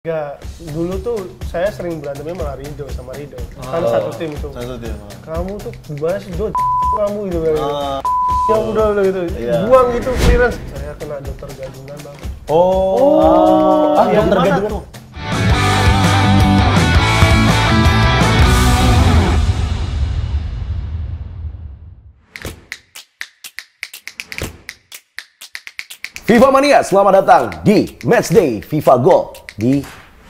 Enggak, dulu tuh saya sering berantemnya malah Rido sama Rido. Kan satu tim tuh. Satu tim. Kamu tuh gimana sih, Do? Kamu gitu kan. Ya udah gitu. Iya. Buang gitu clearance. Saya kena dokter gadungan, Bang. Yang dokter mana gadungan tuh? FIFA Mania, selamat datang di Matchday FIFA Gold di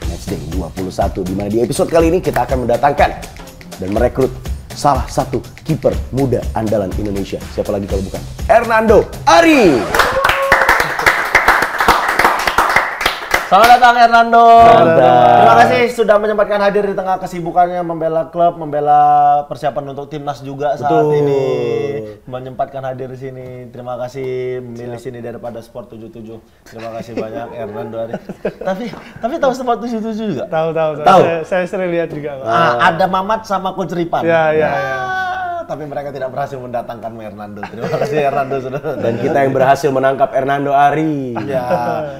Matchday 21, di mana di episode kali ini kita akan mendatangkan dan merekrut salah satu kiper muda andalan Indonesia. Siapa lagi kalau bukan Hernando Ari. Selamat datang Hernando. Terima datang. kasih sudah menyempatkan hadir di tengah kesibukannya membela klub, membela persiapan untuk timnas juga saat ini. Menyempatkan hadir di sini. Terima kasih memilih sini daripada Sport 77. Terima kasih banyak Hernando Ari. Tapi tahu Sport 77 juga? Tahu. Saya sering lihat juga, Bang. Ada Mamat sama Coach Ripan. Ya. Tapi mereka tidak berhasil mendatangkan Hernando. Terima kasih Hernando sudah. Dan kita yang berhasil menangkap Hernando Ari. Ya,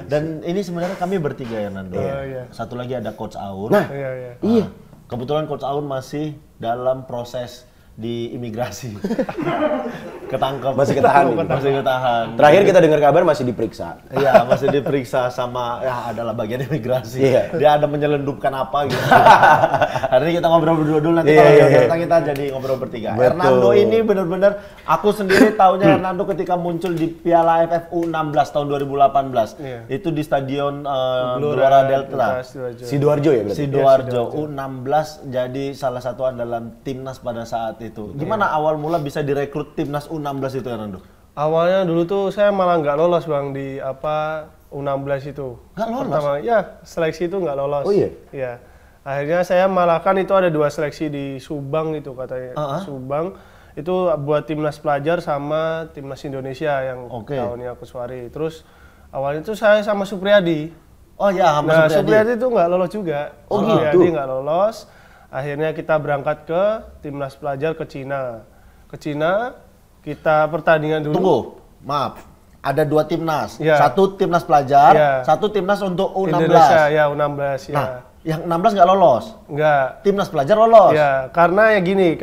dan ini sebenarnya kami bertiga Hernando. Iya. Satu lagi ada Coach Aun. Nah, Iya. iya. Kebetulan Coach Aun masih dalam proses di imigrasi. Ketangkep. Masih ketahan. Masih ketahan. Terakhir kita dengar kabar masih diperiksa. Iya, masih diperiksa sama ya adalah bagian imigrasi. Iya. Dia ada menyelundupkan apa gitu. Hari ini kita ngobrol berdua dulu, nanti Iya, kalau iya. datang kita jadi ngobrol bertiga. Betul. Hernando ini benar-benar aku sendiri taunya Hernando ketika muncul di Piala AFF U16 tahun 2018. Iya. Itu di Stadion Gelora Delta. Sidoarjo ya berarti? Sidoarjo U16 jadi salah satu andalan timnas pada saat itu. Gimana awal mula bisa direkrut timnas U16 itu Hernando? Awalnya dulu tuh saya malah nggak lolos, Bang, di U16 itu. Nggak lolos? Pertama, ya seleksi itu nggak lolos. Oh iya? Iya. Akhirnya saya malah kan itu ada 2 seleksi di Subang itu katanya. Subang itu buat timnas pelajar sama timnas Indonesia yang Oke. tahunnya Kuswari. Terus awalnya itu saya sama Supriyadi. Oh ya, sama Nah, Supriyadi. Supriyadi itu nggak lolos juga. Oh, Supriyadi gitu? nggak lolos. Akhirnya kita berangkat ke timnas pelajar ke Cina. Ke Cina, kita pertandingan dulu. Tunggu, maaf. Ada 2 timnas. Iya. Satu timnas pelajar, Iya. satu timnas untuk U16. Indonesia, ya U16 ya. Nah, yang 16 nggak lolos. Nggak. Timnas pelajar lolos. Ya, karena ya gini,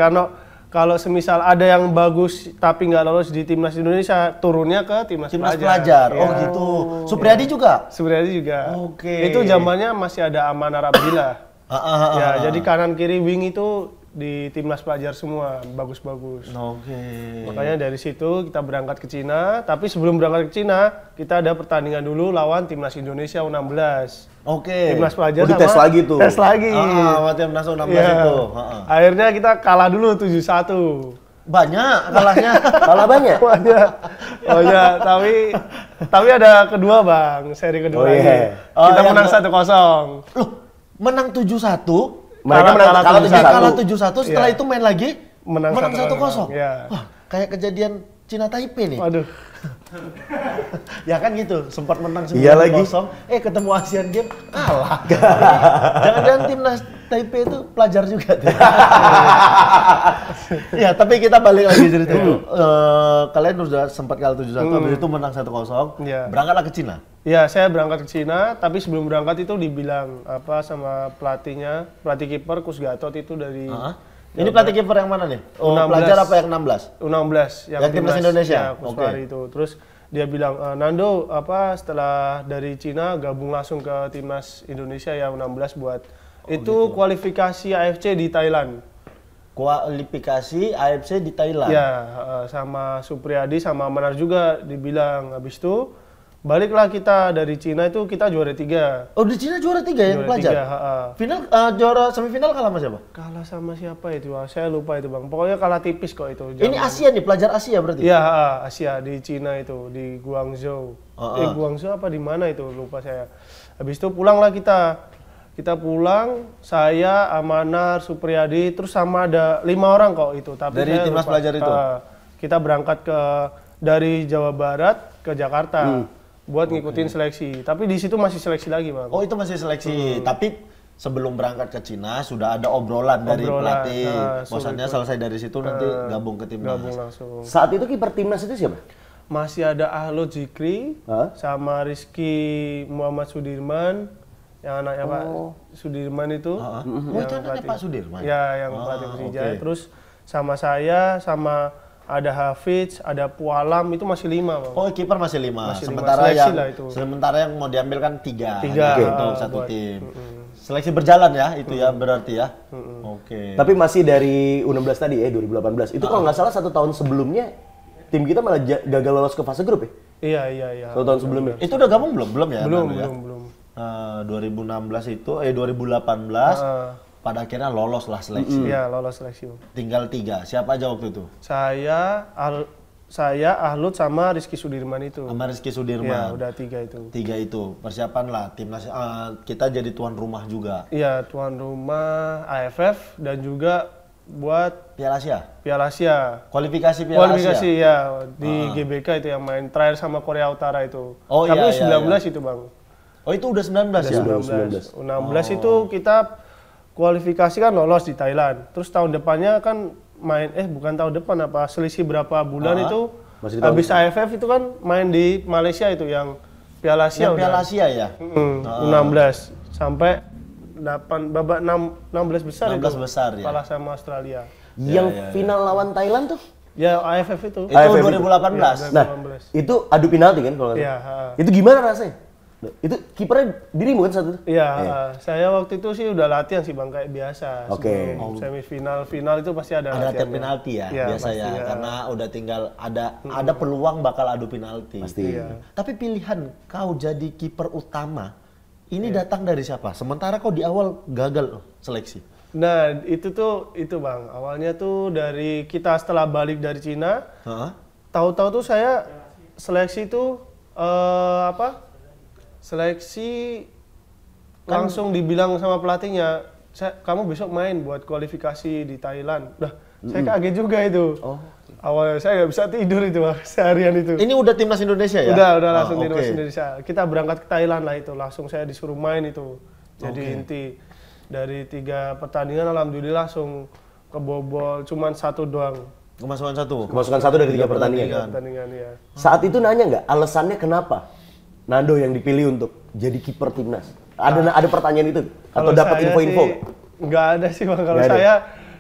kalau semisal ada yang bagus tapi nggak lolos di timnas Indonesia, turunnya ke timnas Pelajar. Oh Ya. gitu. Supriyadi juga. Supriyadi juga. Oke. Itu zamannya masih ada Aman Arabdillah. Ya, jadi kanan kiri wing itu di timnas pelajar semua, bagus-bagus. Oke. Makanya dari situ kita berangkat ke Cina, tapi sebelum berangkat ke Cina, kita ada pertandingan dulu lawan timnas Indonesia U16. Oke. Timnas pelajar Oh, dites lagi tuh. Tes lagi. Sama timnas U16 Iya. itu. Akhirnya kita kalah dulu 7-1. Banyak kalahnya. Kalah banyak? Oh ya, tapi ada kedua, Bang, seri kedua Oh, iya. lagi. Oh, Kita yang menang ke- 1-0. Loh, menang 7-1. Mereka menang kalah 7-1. Kalah 7-1, setelah Iya. itu main lagi Menang 1-0. 1-0. Iya. Wah, kayak kejadian Cina Taipei nih. Waduh. Ya kan gitu, sempat menang 9-0, Iya lagi. ketemu Asian Games kalah. Jangan-jangan timnas Taipei itu pelajar juga tuh. Ya, tapi kita balik lagi cerita itu. Kalian udah sempat kalah 7-1, habis itu menang 1-0. Iya. Berangkatlah ke Cina. Ya, saya berangkat ke Cina, tapi sebelum berangkat itu dibilang sama pelatihnya, pelatih kiper Kus Gatot itu dari Ini pelatih kiper yang mana nih? Oh, 16. pelajar apa yang 16? U16 Yang timnas Indonesia? Ya, Kuswari itu. Terus dia bilang, Nando, setelah dari Cina gabung langsung ke timnas Indonesia ya U16 buat itu kualifikasi AFC di Thailand. Kualifikasi AFC di Thailand. Ya, sama Supriyadi sama Manar juga dibilang. Habis itu baliklah kita dari Cina itu kita juara 3. Oh, di Cina juara 3 yang Juara pelajar? 3, Final, juara semifinal kalah sama siapa? Kalah sama siapa itu? Saya lupa itu, Bang. Pokoknya kalah tipis kok itu. Ini Asia nih, pelajar Asia berarti? Iya, Asia di Cina itu, di Guangzhou. Guangzhou apa di mana itu? Lupa saya. Habis itu pulanglah kita. Kita pulang, saya, Amanar, Supriyadi, terus sama ada 5 orang kok itu. Tapi Dari saya timnas lupa. pelajar itu? Kita berangkat dari Jawa Barat ke Jakarta buat ngikutin seleksi. Tapi di situ masih seleksi lagi, Bang. Oh, itu masih seleksi. Tapi sebelum berangkat ke Cina sudah ada obrolan dari pelatih. Bosannya selesai dari situ nanti gabung ke timnas. Gabung langsung. Saat itu kiper timnas itu siapa? Masih ada Ahlo Zikri sama Rizky Muhammad Sudirman. yang anaknya Pak Sudirman itu. Oh itu anaknya Pak Sudirman? Ya, yang pelatih Persija. oke. Terus sama saya, sama ada Hafiz, ada Pualam, itu masih 5 Bang. Oh kiper masih 5. Masih 5. Sementara Seleksi yang lah itu. sementara yang mau diambil kan 3 untuk satu buat- tim. Seleksi berjalan ya itu ya berarti ya. Oke. Tapi masih dari U16 tadi 2018. Itu kalau nggak salah 1 tahun sebelumnya tim kita malah gagal lolos ke fase grup ya? Iya. 1 tahun sebelumnya. Itu udah gabung belum? Belum ya? Belum, Nando ya? belum. 2016 itu 2018 pada akhirnya lolos lah seleksi. Iya, lolos seleksi. Bang. Tinggal 3. Siapa aja waktu itu? Saya, Ahlut sama Rizky Sudirman itu. Sama Rizky Iya, Sudirman. udah 3 itu. 3 itu. Persiapan lah timnas kita jadi tuan rumah juga. Iya, tuan rumah AFF dan juga buat Piala Asia. Piala Asia. Kualifikasi Piala Kualifikasi Asia. ya di GBK itu yang main terakhir sama Korea Utara itu. Oh, Tapi iya, 19 itu Bang. Oh itu udah 19 ya? 19. U16 itu kita kualifikasi kan lolos di Thailand. Terus tahun depannya kan main bukan tahun depan apa selisih berapa bulan itu Masih di tahun habis AFF itu kan main di Malaysia itu yang Piala Asia Yang Piala Asia ya? U16 sampai babak 16 besar 16 itu. besar ya. Kalah sama Australia. Yang final lawan Thailand tuh? Ya AFF itu. Itu AFF itu. 2018. Nah, itu adu penalti kan kalau nggak Iya, salah? Itu gimana rasanya? Itu kipernya dirimu kan satu? Iya, saya waktu itu sih udah latihan sih Bang kayak biasa. Oke. Sebelum semifinal, final itu pasti ada Ada latihannya. tim penalti ya, Iya, biasa pasti ya, ya. karena udah tinggal ada peluang bakal adu penalti. Pasti. Iya. Tapi pilihan kau jadi kiper utama ini datang dari siapa? Sementara kau di awal gagal seleksi. Nah, itu Bang. Awalnya tuh dari kita setelah balik dari Cina, Hah? tahu-tahu tuh saya seleksi itu seleksi langsung dibilang sama pelatihnya, kamu besok main buat kualifikasi di Thailand. Nah, saya kaget juga itu. Awalnya saya nggak bisa tidur itu Bang, seharian itu. Ini udah timnas Indonesia ya? Udah langsung Oh, timnas oke. Indonesia. Kita berangkat ke Thailand lah itu, langsung saya disuruh main itu. Jadi inti dari 3 pertandingan alhamdulillah langsung kebobol, cuman 1 doang. Kemasukan 1. Kemasukan 1 dari 3 pertandingan. Pertandingan ya. Saat itu nanya nggak alasannya kenapa Nando yang dipilih untuk jadi kiper timnas? Ada pertanyaan itu atau Kalau dapat saya info-info? sih nggak ada sih Bang. Kalau Nggak ada? saya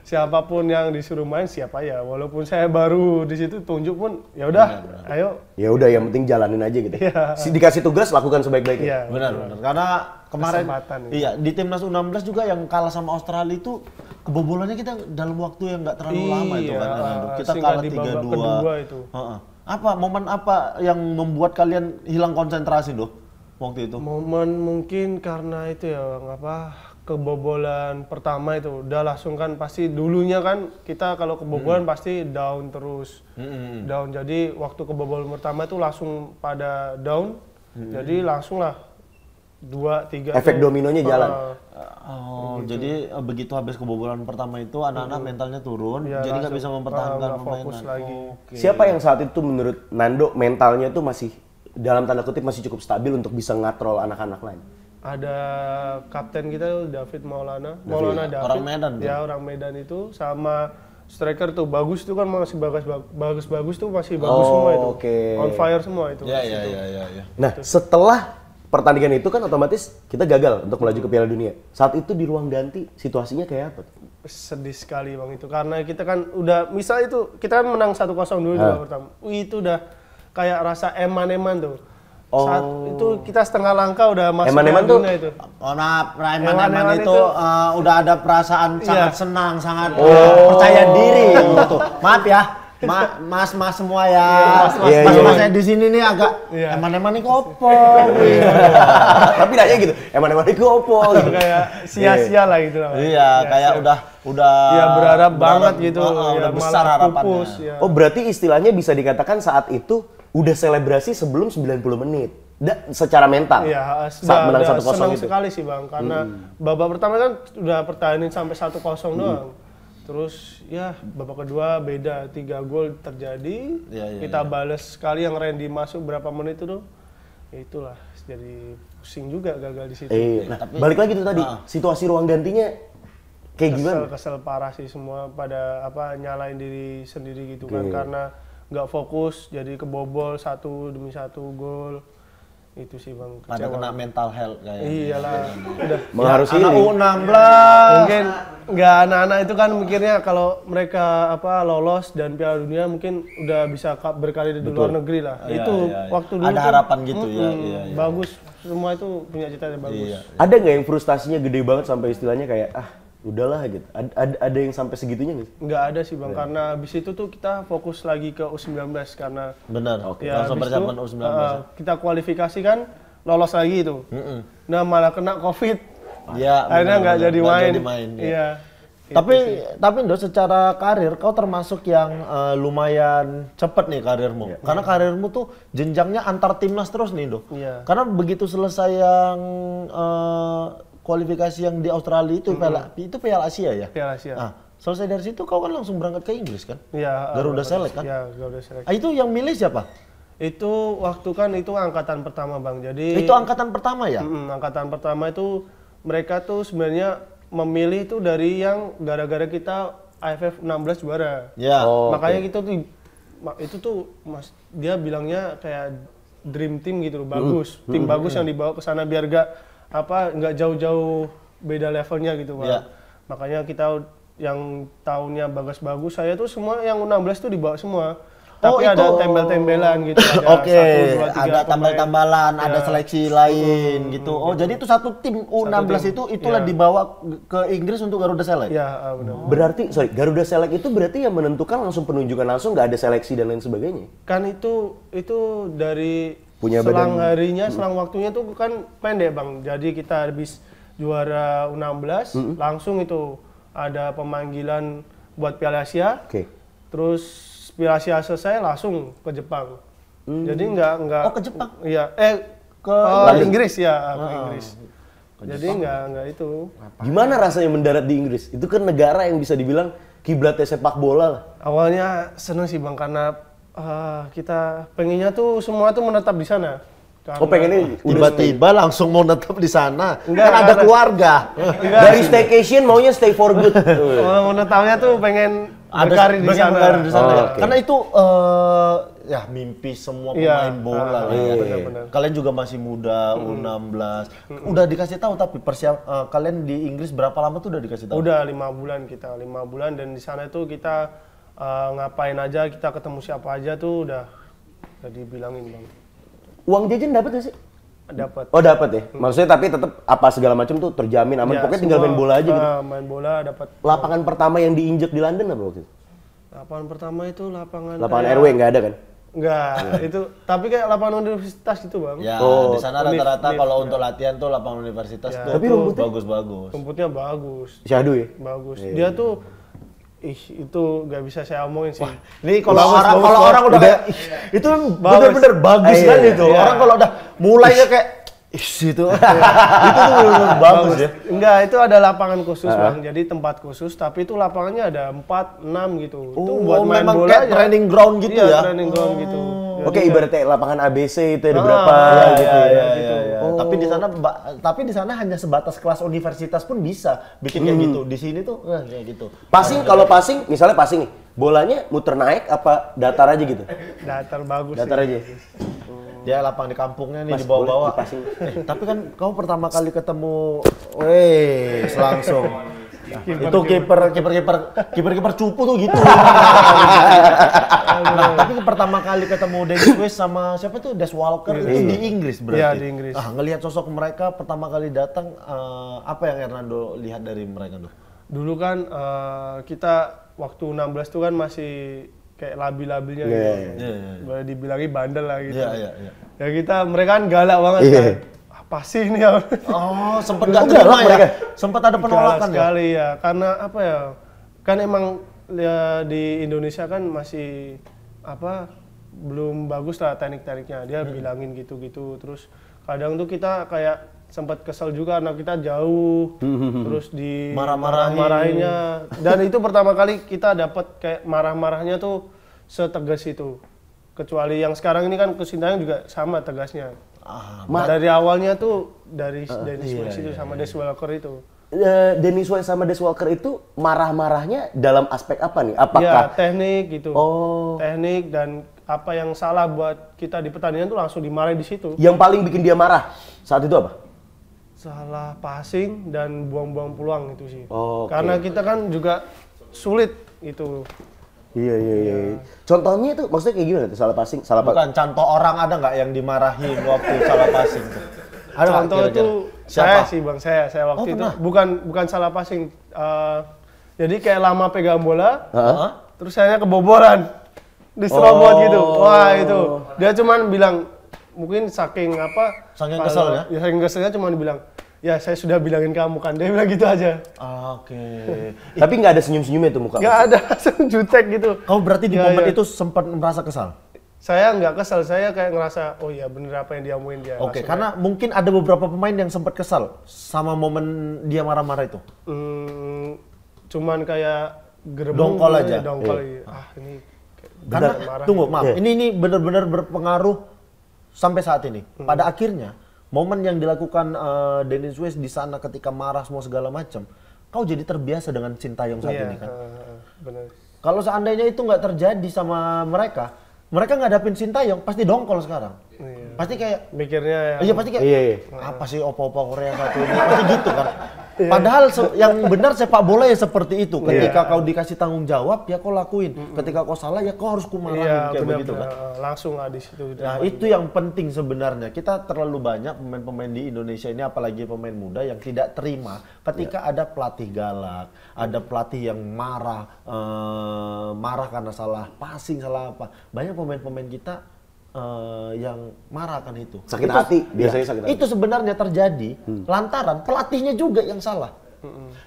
siapapun yang disuruh main siapa ya. Walaupun saya baru di situ tunjuk pun ya udah, ayo. Ya udah yang penting jalanin aja gitu. Iya. Dikasih tugas lakukan sebaik-baiknya. Iya. Benar. Karena kemarin Kesempatan, ya. iya di timnas U16 juga yang kalah sama Australia itu kebobolannya kita dalam waktu yang nggak terlalu lama itu Iya, kan. Nando. Kita sehingga kalah di babak 3-2. kedua itu. Heeh. Apa momen apa yang membuat kalian hilang konsentrasi doh waktu itu? Momen mungkin karena itu ya Bang, kebobolan pertama itu udah langsung kan pasti dulunya kan kita kalau kebobolan pasti down terus. Down. Jadi waktu kebobolan pertama itu langsung pada down. Jadi langsung lah 2, 3 Efek dominonya jalan. Oh, jadi begitu habis kebobolan pertama itu anak-anak mentalnya turun, Ya, jadi nggak langsung, bisa mempertahankan nggak fokus permainan. lagi. Oke. Siapa yang saat itu menurut Nando mentalnya tuh masih dalam tanda kutip masih cukup stabil untuk bisa ngatrol anak-anak lain? Ada kapten kita David Maulana. Maulana David. Orang Medan tuh? Ya, orang Medan itu sama striker tuh bagus tuh kan masih bagus tuh masih bagus semua itu. oke. On fire semua itu. Ya. Nah, setelah pertandingan itu kan otomatis kita gagal untuk melaju ke Piala Dunia. Saat itu di ruang ganti situasinya kayak apa? Sedih sekali Bang itu karena kita kan udah misal itu kita kan menang 1-0 dulu di babak pertama. Itu udah kayak rasa eman-eman tuh. Saat itu kita setengah langkah udah masuk Eman-eman Piala tuh? Dunia itu. Oh, nah, Eman-eman Eman itu itu, udah ada perasaan sangat Iya. senang, sangat percaya diri gitu. Maaf ya, mas-mas semua ya, Iya, mas-mas di sini nih agak Iya. Eman nih kopo. Tapi nanya gitu, emang itu opo gitu. Kayak sia-sia lah gitu lah. Iya, kayak udah. Ya berharap banget gitu. Udah Ya, besar malah harapannya. pupus, ya. Oh, berarti istilahnya bisa dikatakan saat itu udah selebrasi sebelum 90 menit. Secara mental. Iya, saat menang udah 1-0 senang itu. sekali sih Bang, karena babak pertama kan udah pertahanin sampai 1-0 doang. Terus ya babak kedua beda, 3 gol terjadi. Iya, Kita balas sekali yang Randy masuk berapa menit itu tuh. Itulah jadi pusing juga gagal di situ. Nah, balik lagi tuh tadi, situasi ruang gantinya kayak gimana? Kesel parah sih semua pada nyalain diri sendiri gitu kan karena nggak fokus jadi kebobol 1 demi 1 gol. Itu sih Bang, Pada kecewa. kena mental health kayaknya. Iyalah, udah. Mengharus Anak healing. U16. Mungkin nggak anak-anak itu kan mikirnya kalau mereka lolos dan Piala Dunia mungkin udah bisa berkarir di luar negeri lah. Iya, Itu iya, iya. waktu dulu Ada tuh, harapan gitu ya. Iya, iya. bagus, semua itu punya cita-cita bagus. Iya. Ada nggak yang frustasinya gede banget sampai istilahnya kayak udahlah gitu. Ada yang sampai segitunya nggak sih? Nggak ada sih Bang, karena habis itu tuh kita fokus lagi ke U19 karena Benar. ya Langsung habis persiapan itu, U19. kita kualifikasi kan lolos lagi itu. Nah malah kena COVID. Ya, Akhirnya nggak jadi main. ya. Iya. Tapi Ndo, secara karir kau termasuk yang lumayan cepet nih karirmu. Karena karirmu tuh jenjangnya antar timnas terus nih Ndo. Iya. Karena begitu selesai yang kualifikasi yang di Australia itu Piala Asia ya. Piala Asia. Nah, selesai dari situ kau kan langsung berangkat ke Inggris kan? Iya. Garuda Select kan? Iya, Garuda Select. Itu yang milih siapa? Itu waktu kan itu angkatan pertama Bang. Jadi Itu angkatan pertama ya? angkatan pertama itu mereka tuh sebenarnya memilih tuh dari yang gara-gara kita AFF 16 juara. Ya. Oh, Makanya kita tuh itu tuh Mas dia bilangnya kayak dream team gitu loh, bagus. Tim bagus yang dibawa ke sana biar nggak jauh-jauh beda levelnya gitu, Bang. Ya. Makanya kita yang tahunnya bagus-bagus, saya tuh semua yang U16 tuh dibawa semua. Tapi itu. ada tembel-tembelan gitu. Oke, Ada 1, 2, 3 ada tambal-tambalan, ada Ya. seleksi lain gitu. Oh, jadi itu satu tim U16 itulah Ya. dibawa ke Inggris untuk Garuda Select. Ya, benar. Berarti, Garuda Select itu berarti yang menentukan langsung penunjukan langsung, nggak ada seleksi dan lain sebagainya? Kan itu dari Punya selang badan- harinya, selang waktunya tuh kan pendek Bang. Jadi kita habis juara U16, langsung itu ada pemanggilan buat Piala Asia. Oke. Terus Piala Asia selesai langsung ke Jepang. Jadi nggak Oh, ke Jepang? Iya, ke Inggris ya, ke Inggris. Jadi nggak itu. Gimana rasanya mendarat di Inggris? Itu kan negara yang bisa dibilang kiblatnya sepak bola lah. Awalnya seneng sih Bang karena kita pengennya tuh semua tuh menetap di sana. Oh, pengennya Tiba-tiba langsung mau netep di sana. Enggak, Kan ada enggak. keluarga. dari staycation maunya stay for good. Menetapnya tuh pengen Ada berkarir di sana. berkarir di sana. Oh, ya. oke. Karena itu ya mimpi semua Iya, pemain bola lah ya. benar-benar. Kalian juga masih muda, U16. Udah dikasih tahu tapi kalian di Inggris berapa lama tuh udah dikasih tahu? Udah 5 bulan kita, 5 bulan dan di sana itu kita ngapain aja, kita ketemu siapa aja tuh udah dibilangin Bang. Uang jajan dapat nggak sih? Dapat. Oh dapat ya. Maksudnya tapi tetap apa segala macam tuh terjamin aman. Ya, Pokoknya tinggal main semua, bola aja gitu. Main bola dapat. Lapangan pertama yang diinjek di London apa waktu itu? Lapangan pertama itu lapangan Lapangan RW nggak ada kan? Enggak, itu tapi kayak lapangan universitas gitu Bang. Ya, Oh, di sana rata-rata kalau untuk latihan tuh lapangan universitas tuh Tapi rumputnya? bagus-bagus. Rumputnya bagus. Syahdu ya? Bagus. Dia tuh itu nggak bisa saya omongin sih. Nih kalau Bagus, orang bagus, kalau bagus. orang udah kayak "Ih, itu bener-bener bagus Iya, kan iya, itu. iya. Orang kalau udah mulainya kayak itu itu tuh bener-bener bagus ya. Enggak, itu ada lapangan khusus Bang. Jadi tempat khusus, tapi itu lapangannya ada 4, 6 gitu. Itu buat main memang bola kayak aja. training ground gitu Iya, ya. training ground gitu. Oke, ibaratnya lapangan ABC itu ada berapa Iya, gitu iya, ya. iya, iya. Tapi di sana hanya sebatas kelas universitas pun bisa bikin kayak gitu. Di sini tuh kayak gitu. Passing, kalau passing, misalnya passing nih, bolanya muter naik apa datar aja gitu? Datar bagus Datar sih. aja. Dia lapangan di kampungnya nih Mas, di bawah-bawah. boleh dipassing. Tapi kan kamu pertama kali ketemu, langsung. Itu kiper cupu tuh gitu. Nah, tapi pertama kali ketemu Dennis West sama siapa tuh Des Walker itu di Inggris berarti. Iya, di Inggris. Ngelihat sosok mereka pertama kali datang, apa yang Hernando lihat dari mereka tuh? Dulu kan kita waktu 16 tuh kan masih kayak labil-labilnya gitu. Boleh dibilangin bandel lah gitu. Iya. Ya mereka kan galak banget Iya. kan. Apa sih ini ya? Oh, sempat nggak terima ya? Sempat ada penolakan ya? Sekali ya, karena apa ya? Kan emang ya, di Indonesia kan masih belum bagus lah teknik-tekniknya. Dia bilangin gitu-gitu, terus kadang tuh kita kayak sempat kesel juga karena kita jauh, terus di marah-marahinnya. Dan itu pertama kali kita dapat kayak marah-marahnya tuh setegas itu. Kecuali yang sekarang ini kan ke Sintayong juga sama tegasnya. Dari awalnya tuh dari Dennis West itu sama Des Walker itu. Dennis West sama Des Walker itu marah-marahnya dalam aspek apa nih? Apakah Ya teknik gitu. Oh. Teknik dan apa yang salah buat kita di pertandingan tuh langsung dimarahin di situ. Yang paling bikin dia marah saat itu apa? Salah passing dan buang-buang peluang itu sih. Oke. Karena kita kan juga sulit itu. Iya. Contohnya itu maksudnya kayak gimana tuh salah passing? Bukan contoh orang ada nggak yang dimarahin waktu salah passing tuh? Ada nggak Contoh kira-kira? itu Siapa? saya sih bang, saya waktu itu bukan salah passing. Jadi kayak lama pegang bola, terus saya keboboran, diserobot gitu. Wah itu, dia cuman bilang mungkin saking kesel ya? Ya saking keselnya cuman bilang, ya saya sudah bilangin kamu kan, dia bilang gitu aja. Oke. Tapi nggak ada senyum-senyumnya tuh muka. Nggak ada, langsung jutek gitu. Kau berarti di momen itu sempat merasa kesal? Saya nggak kesal, saya kayak ngerasa, oh iya bener apa yang dia omongin dia. Oke, karena mungkin ada beberapa pemain yang sempat kesal sama momen dia marah-marah itu. Cuman kayak gerbong Dongkol aja. Dongkol iya. Ini Karena marah. tunggu, maaf. Ini benar-benar berpengaruh sampai saat ini. Pada akhirnya momen yang dilakukan Dennis West di sana ketika marah semua segala macam, kau jadi terbiasa dengan Sintayong saat ini kan. Benar. Kalau seandainya itu nggak terjadi sama mereka ngadapin Sintayong pasti dongkol sekarang. Iya. Pasti kayak Mikirnya ya. iya pasti kayak Iya. apa sih opa-opa Korea satu ini pasti gitu kan. Padahal yang benar sepak bola ya seperti itu. Ketika kau dikasih tanggung jawab ya kau lakuin. Ketika kau salah ya kau harus kumarahin kayak begitu kan. Langsung lah di situ. Nah, itu yang penting sebenarnya. Kita terlalu banyak pemain-pemain di Indonesia ini apalagi pemain muda yang tidak terima ketika ada pelatih galak, ada pelatih yang marah karena salah passing, salah apa. Banyak pemain-pemain kita yang marah akan itu. Sakit hati, biasanya sakit hati. Itu sebenarnya terjadi lantaran pelatihnya juga yang salah.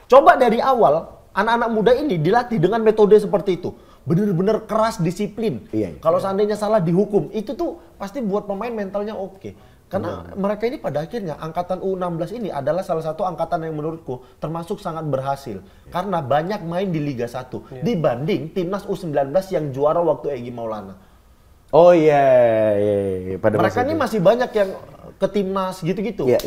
Coba dari awal anak-anak muda ini dilatih dengan metode seperti itu. Benar-benar keras, disiplin. Kalau seandainya salah dihukum, itu tuh pasti buat pemain mentalnya oke. Karena mereka ini pada akhirnya angkatan U16 ini adalah salah satu angkatan yang menurutku termasuk sangat berhasil. Karena banyak main di Liga 1 dibanding timnas U19 yang juara waktu Egy Maulana. Oh iya. Pada mereka ini masih banyak yang ke timnas gitu-gitu. Iya.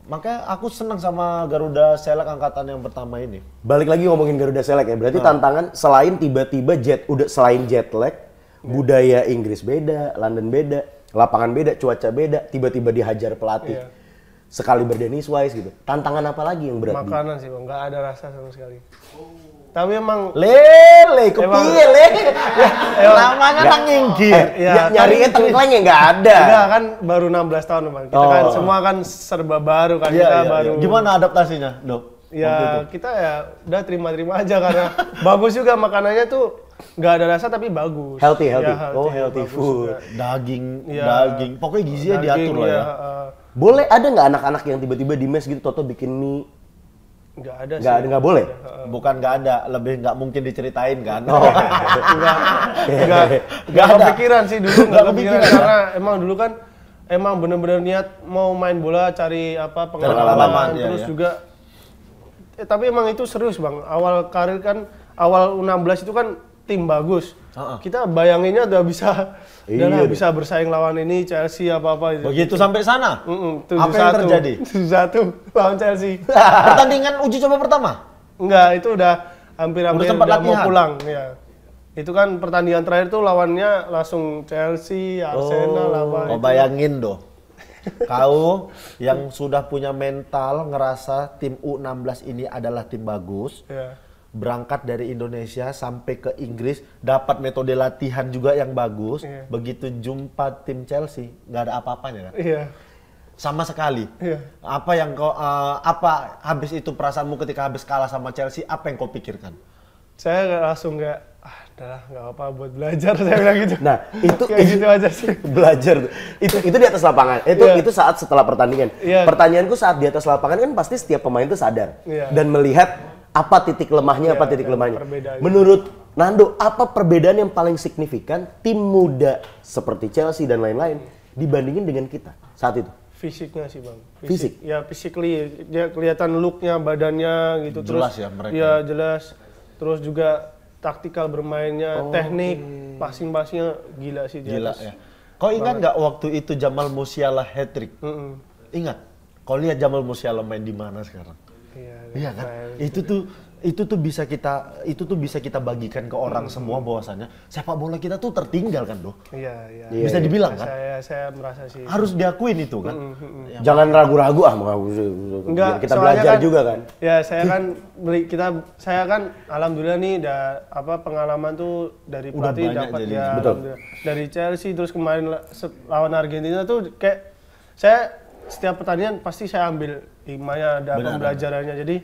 Makanya aku senang sama Garuda Select angkatan yang pertama ini. Balik lagi ngomongin Garuda Select ya. Berarti tantangan selain tiba-tiba selain jet lag, budaya Inggris beda, London beda, lapangan beda, cuaca beda, tiba-tiba dihajar pelatih. Sekali Dennis Wise gitu. Tantangan apa lagi yang berat? Makanan sih bang, nggak ada rasa sama sekali. Tapi emang Lele, kepiye le? Namanya nang nyinggir. Nyarinya tengkleng ya nggak ada. Enggak kan baru 16 tahun bang. Kita kan semua kan serba baru kan. Kita baru. Gimana adaptasinya, Dok? Ya kita ya udah terima-terima aja karena bagus juga makanannya tuh nggak ada rasa tapi bagus. Healthy. Ya, Healthy food. Juga. Daging. Pokoknya gizinya diatur lah ya. Boleh ada nggak anak-anak yang tiba-tiba di mes gitu Toto bikin mie? Nggak ada sih. Nggak boleh? Bukan nggak ada, lebih nggak mungkin diceritain kan? Nggak kepikiran sih dulu, nggak kepikiran karena emang dulu kan emang bener-bener niat mau main bola cari pengalaman terus juga. Tapi emang itu serius bang. Awal karir kan awal U16 itu kan tim bagus. Kita bayanginnya udah bisa bersaing lawan ini Chelsea apa-apa itu. Begitu sampai sana? Apa yang terjadi? 7-1 lawan Chelsea. Pertandingan uji coba pertama? Enggak, itu udah hampir mau pulang ya. Itu kan pertandingan terakhir tuh lawannya langsung Chelsea, Arsenal apa. Bayangin doh. Kau yang sudah punya mental ngerasa tim U16 ini adalah tim bagus. Berangkat dari Indonesia sampai ke Inggris, dapat metode latihan juga yang bagus. Begitu jumpa tim Chelsea, nggak ada apa-apanya kan? Sama sekali. Apa yang kau habis itu perasaanmu ketika habis kalah sama Chelsea? Apa yang kau pikirkan? Saya langsung kayak udahlah nggak apa buat belajar saya bilang gitu. Nah itu kayak gitu aja sih. Belajar itu di atas lapangan. Itu saat setelah pertandingan. Pertanyaanku saat di atas lapangan kan pasti setiap pemain itu sadar dan melihat apa titik lemahnya, apa titik lemahnya. Menurut Nando, apa perbedaan yang paling signifikan tim muda seperti Chelsea dan lain-lain dibandingin dengan kita saat itu? Fisiknya sih bang. Fisik? Ya physically, dia kelihatan looknya, badannya gitu. Jelas terus, ya mereka? Iya jelas. Terus juga taktikal bermainnya, teknik, passing-passingnya gila sih. Gila ya. Kau ingat nggak waktu itu Jamal Musiala hat-trick? Ingat? Kau lihat Jamal Musiala main di mana sekarang? Iya kan? Itu tuh bisa kita bagikan ke orang semua bahwasannya sepak bola kita tuh tertinggal kan, Doh. Iya. Bisa dibilang kan? Saya merasa sih. Harus diakuin itu kan. Jangan ragu-ragu Enggak, kita belajar juga kan. Ya, saya kan alhamdulillah nih pengalaman tuh dari pelatih dapat ya. Alhamdulillah. Dari Chelsea terus kemarin lawan Argentina tuh kayak saya setiap pertandingan pasti saya ambil hikmahnya, ada pembelajarannya. Jadi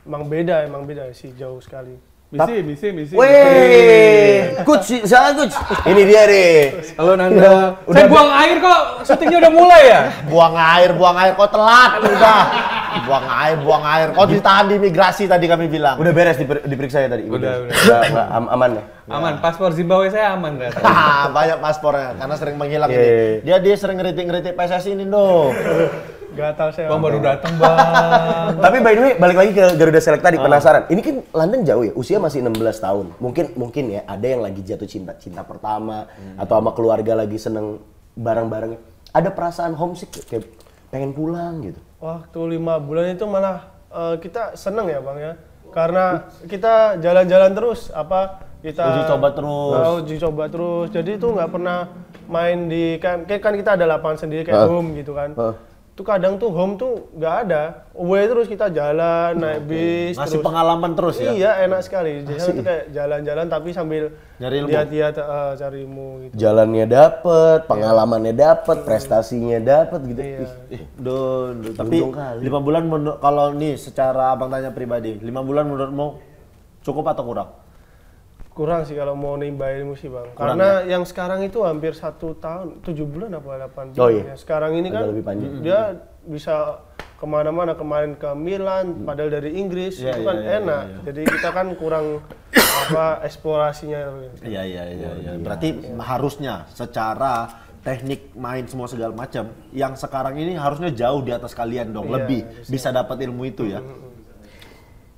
emang beda sih, jauh sekali. Misi. Weh, coach, salah coach. Ini dia deh. Halo Nanda. Saya buang air kok, syutingnya udah mulai ya? Buang air, kok telat udah. Buang air. Kok ditahan di imigrasi tadi kami bilang. Udah beres diperiksa ya tadi. Udah. Aman ya. Aman, paspor Zimbabwe saya aman ternyata. Banyak paspornya karena sering menghilang ini. Dia sering ngeritik PSSI ini, Doh. Gak tahu saya. Bang baru datang, Bang. Tapi by the way, balik lagi ke Garuda Select tadi, penasaran. Ini kan London jauh ya, usia masih 16 tahun. Mungkin ya ada yang lagi jatuh cinta pertama atau sama keluarga lagi seneng bareng-bareng. Ada perasaan homesick kayak pengen pulang gitu. Waktu 5 bulan itu malah kita seneng ya, Bang ya. Karena kita jalan-jalan terus, kita uji coba terus. Jadi itu nggak pernah main di kan kita ada lapangan sendiri kayak home gitu kan. Tuh kadang tuh home tuh nggak ada, away terus kita jalan naik bis. Masih pengalaman terus ya? Iya, enak sekali. Jadi tuh kayak jalan-jalan tapi sambil lihat-lihat cari ilmu gitu. Jalannya dapet, pengalamannya dapet, prestasinya dapet gitu. Iya. Tapi 5 bulan kalau nih secara abang tanya pribadi, 5 bulan menurutmu cukup atau kurang? Kurang sih kalau mau nimba ilmu sih, Bang. Karena yang sekarang itu hampir 1 tahun, 7 bulan apa 8 bulan. Oh iya. Sekarang ini kan dia bisa kemana-mana, kemarin ke Milan, padahal dari Inggris, itu kan enak. Jadi kita kan kurang eksplorasinya. Iya. Berarti harusnya secara teknik main semua segala macam, yang sekarang ini harusnya jauh di atas kalian dong, lebih bisa dapat ilmu itu ya.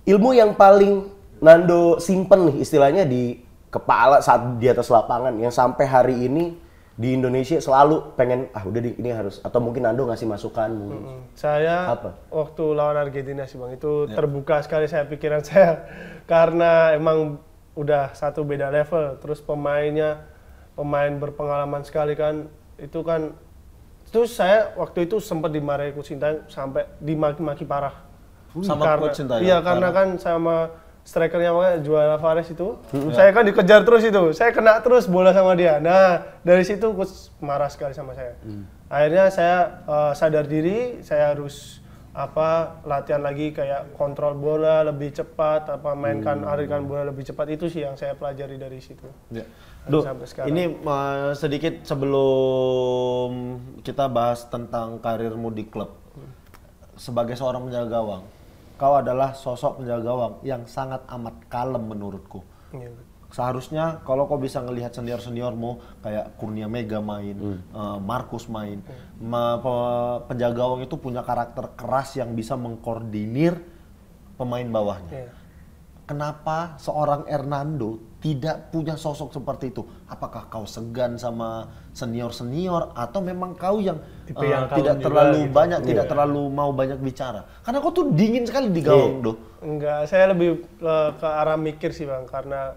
Ilmu yang paling Nando simpen nih istilahnya di kepala saat di atas lapangan yang sampai hari ini di Indonesia selalu pengen udah ini harus, atau mungkin Nando ngasih masukan mungkin. Saya waktu lawan Argentina sih, Bang, itu terbuka sekali pikiran saya karena emang udah satu beda level, terus pemain berpengalaman sekali kan, itu saya waktu itu sempat dimarahi Coach Sintayong sampai dimaki-maki parah. Sama Coach Sintayong? Iya, karena kan sama strikernya Joao Alvarez itu, saya kan dikejar terus itu, saya kena terus bola sama dia. Nah, dari situ coach marah sekali sama saya. Akhirnya saya sadar diri, saya harus latihan lagi kayak kontrol bola lebih cepat, alirkan bola lebih cepat. Itu sih yang saya pelajari dari situ. Sampai sekarang. Ini sedikit sebelum kita bahas tentang karirmu di klub. Sebagai seorang penjaga gawang, kau adalah sosok penjaga gawang yang sangat amat kalem menurutku. Seharusnya kalau kau bisa ngelihat senior-seniormu kayak Kurnia Mega main, Markus main, penjaga gawang itu punya karakter keras yang bisa mengkoordinir pemain bawahnya. Kenapa seorang Hernando tidak punya sosok seperti itu? Apakah kau segan sama senior-senior atau memang kau yang tidak terlalu banyak, tidak terlalu mau banyak bicara? Karena kau tuh dingin sekali di gawang, Doh. Enggak, saya lebih ke arah mikir sih, Bang, karena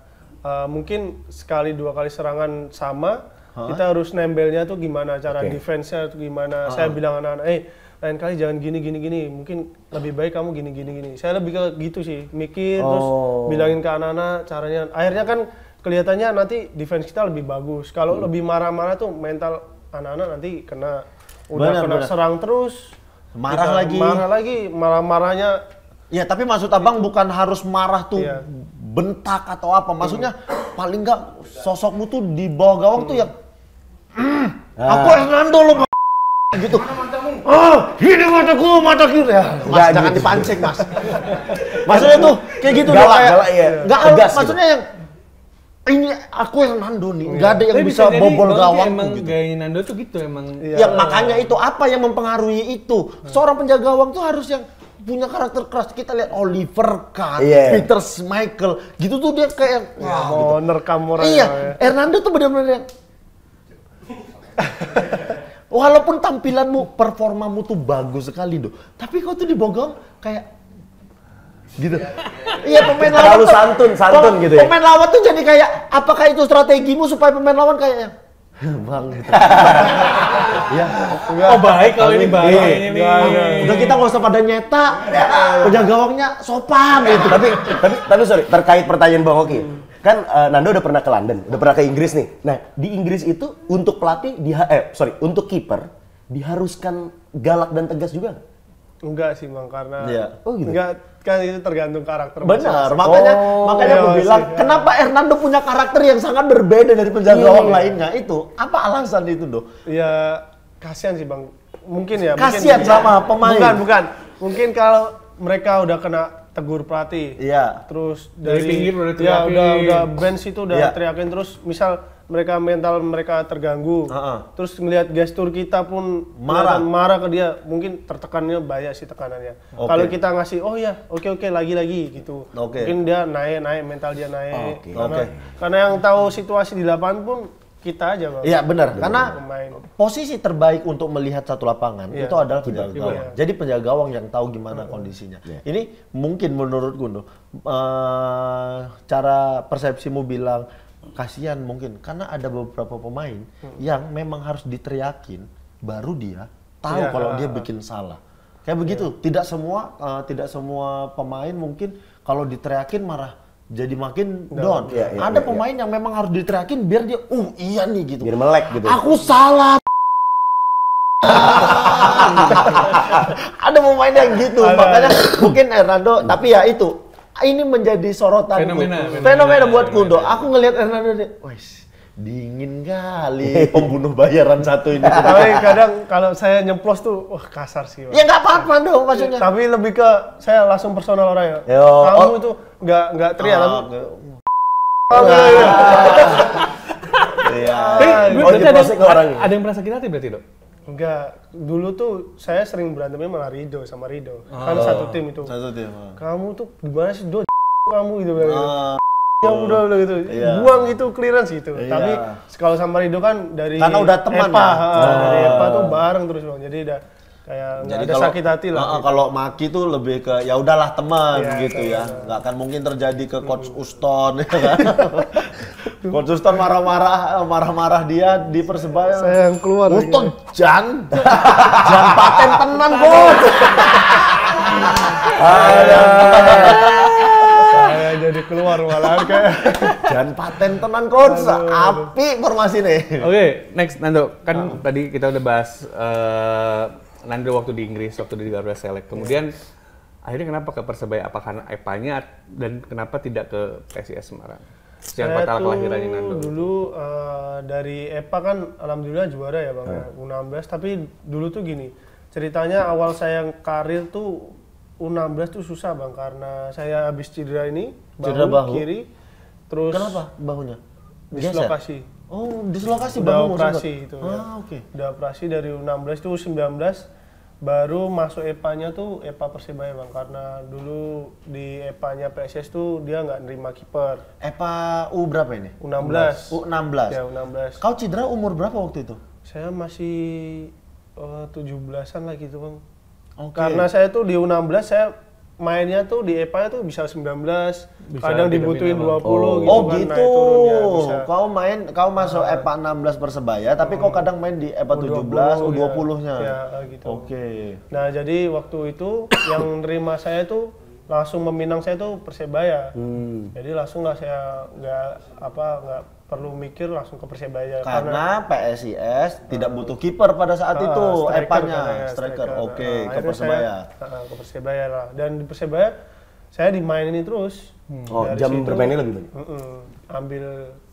mungkin sekali 2 kali serangan sama, kita harus nembelnya tuh gimana, cara defense-nya tuh gimana. Saya bilang anak-anak, lain kali jangan gini, mungkin lebih baik kamu gini. Saya lebih ke gitu sih, mikir terus bilangin ke anak-anak caranya. Akhirnya kan kelihatannya nanti defense kita lebih bagus. Kalau lebih marah-marah tuh mental anak-anak nanti kena serang terus, marah lagi, marah-marahnya. Ya, tapi maksud abang bukan harus marah tuh bentak atau apa. Maksudnya paling enggak sosokmu tuh di bawah gawang tuh yang aku Hernando lo gitu. Ini mata kiri ya. Mas, jangan dipancing, Mas. Maksudnya tuh kayak gitu loh, kayak maksudnya yang ini aku yang Nando nih, nggak ada yang bisa bobol gawang gitu. Gaya Nando tuh gitu emang. Ya makanya itu apa yang mempengaruhi itu? Seorang penjaga gawang tuh harus yang punya karakter keras. Kita lihat Oliver Kahn, Peter Schmeichel, gitu tuh dia kayak mau nerekam orang. Iya, Hernando tuh benar-benar yang walaupun tampilanmu, performamu tuh bagus sekali, Doh. Tapi kau tuh di bawah gawang kayak Gitu. Iya, pemain lawan Terlalu tuh, santun gitu ya. Pemain lawan tuh jadi kayak, apakah itu strategimu supaya pemain lawan kayak Bang gitu. Ya. Oh baik kalau ini baik ini. Udah kita nggak usah pada nyetak. Penjaga gawangnya sopan gitu. Tapi sorry, terkait pertanyaan Bang Oki. Kan Nando udah pernah ke London, udah pernah ke Inggris nih. Nah, di Inggris itu untuk pelatih untuk kiper diharuskan galak dan tegas juga nggak? Enggak sih Bang, karena Iya. Oh, gitu? enggak, kan itu tergantung karakter Benar, masing-masing. makanya iya, aku bilang masih, ya. kenapa Hernando punya karakter yang sangat berbeda dari penjaga gawang lainnya itu? Apa alasan itu, Do? Ya kasihan sih Bang. Mungkin ya. Kasihan mungkin, sama pemain. Bukan. Mungkin kalau mereka udah kena tegur pelatih. Iya. Terus Dari pinggir udah ya teriakin. udah bench itu udah Iya. teriakin terus misal mental mereka terganggu. Terus ngelihat gestur kita pun marah ke dia, mungkin tertekannya banyak sih tekanannya. Oke. Kalau kita ngasih oh ya, oke lagi gitu. Oke. Mungkin dia naik mental dia naik. Oke. Karena yang tahu situasi di lapangan pun kita aja Bang. Iya, benar. Karena Pemain. posisi terbaik untuk melihat satu lapangan Iya. itu adalah penjaga gawang. Iya. Jadi penjaga gawang yang tahu gimana kondisinya. Ini mungkin menurut Gundo, cara persepsimu bilang kasihan mungkin karena ada beberapa pemain yang memang harus diteriakin baru dia tahu Iya. kalau dia bikin salah. Kayak begitu. Tidak semua pemain mungkin kalau diteriakin marah jadi makin down. Iya, Ada pemain yang memang harus diteriakin biar dia iya nih gitu. Biar melek gitu. Aku salah. Ada pemain yang gitu, makanya mungkin Hernando, tapi ya itu, ini menjadi sorotan, fenomena buat Gundo. Aku ngelihat Hernando, wes dingin kali pembunuh bayaran satu ini. Tapi kadang kalau saya nyemplos tuh, wah kasar sih Bang. Ya nggak apa-apa dong maksudnya. Tapi lebih ke saya langsung personal orang ya. Yo, Kamu itu nggak teriak tapi Iya. Berarti diprosek ke orangnya. ada yang merasa sakit hati berarti, Dok? enggak. Dulu tuh saya sering berantemnya malah Rido sama Rido. Kan satu tim itu. Satu tim. Kamu tuh gimana sih Do kamu gitu bilang gitu. Ya Oh. udah gitu. Iya. Buang itu clearance gitu. Iya. Tapi kalau sama Rido kan dari Karena udah teman EPA, ya? dari EPA tuh bareng terus Bang. Jadi udah kayak nggak ada sakit hati lah. Gitu. Kalau maki tuh lebih ke ya udahlah teman Iya, gitu iya. ya. Nggak akan mungkin terjadi ke Coach Uston ya kan. Coach Uston marah-marah dia di Persebaya. Saya yang keluar. Uston jan paten tenan Coach. Saya jadi keluar malahan kayak Jan paten tenan Coach. Api formasi nih. Oke, next Nando. Kan tadi kita udah bahas Nando waktu di Inggris, waktu di Garuda Select. Kemudian akhirnya kenapa ke Persebaya? Apa karena EPA-nya dan kenapa tidak ke PSIS Semarang? Yang kota kelahirannya Nando. Dulu dari EPA kan alhamdulillah juara ya Bang, U16. Tapi dulu tuh gini, ceritanya awal saya karir tuh U16 tuh susah Bang, karena saya habis cedera ini, Cedera bahu? kiri, terus Kenapa bahunya? dislokasi. Oh, dislokasi Udah bahu operasi itu ya. Oke. Udah operasi dari U16 tuh U19, baru masuk EPA-nya tuh EPA Persebaya Bang, karena dulu di EPA-nya PSS tuh dia nggak nerima kiper. EPA U berapa ini? U16. U16. Ya U16. Kau cedera umur berapa waktu itu? Saya masih 17-an lah gitu Bang. Oke. Karena saya tuh di U16 saya mainnya tuh di EPA tuh bisa 19, kadang dibutuhin 20 gitu Oh kan, gitu. naik turun ya bisa. Kau masuk EPA 16 Persebaya, tapi kau kadang main di EPA 17, U20-nya. Ya, gitu. Oke. Nah, jadi waktu itu yang nerima saya tuh langsung meminang saya tuh Persebaya. Jadi langsung lah saya nggak perlu mikir, langsung ke Persebaya. Karena PSIS tidak butuh kiper pada saat itu, striker EPA-nya, katanya, striker. Oke, ke Akhirnya Persebaya. saya, ke Persebaya lah. Dan di Persebaya saya dimainin terus. Oh, Dari jam situ, bermainnya lebih banyak. ambil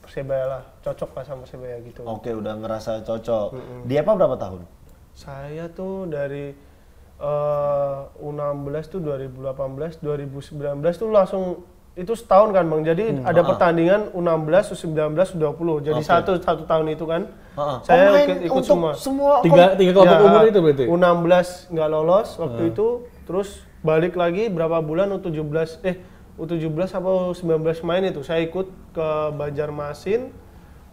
Persebaya lah, cocok lah sama Persebaya gitu. Oke, udah ngerasa cocok. Di EPA berapa tahun? Saya tuh dari U16 tuh 2018, 2019 tuh langsung itu setahun kan Bang. Jadi ada pertandingan U16, U19, U20. Jadi satu tahun itu kan. Saya ikut semua. Tiga kelompok umur itu berarti? U16 nggak lolos waktu itu, terus balik lagi berapa bulan U17 apa U19 main itu. Saya ikut ke Banjarmasin,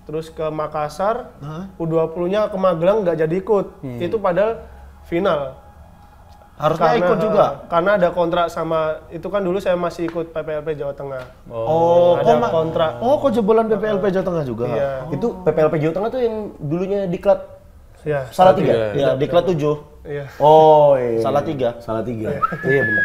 terus ke Makassar, U20-nya ke Magelang nggak jadi ikut. Itu padahal final. Harusnya ikut juga. Karena ada kontrak sama, itu kan dulu saya masih ikut PPLP Jawa Tengah. Ada kontrak. Kok jebolan PPLP Jawa Tengah juga? Iya. Itu PPLP Jawa Tengah tuh yang dulunya diklat Ya. Salatiga. Iya, diklat 7. Iya. Oh, iya. Salatiga. Salatiga. Iya benar.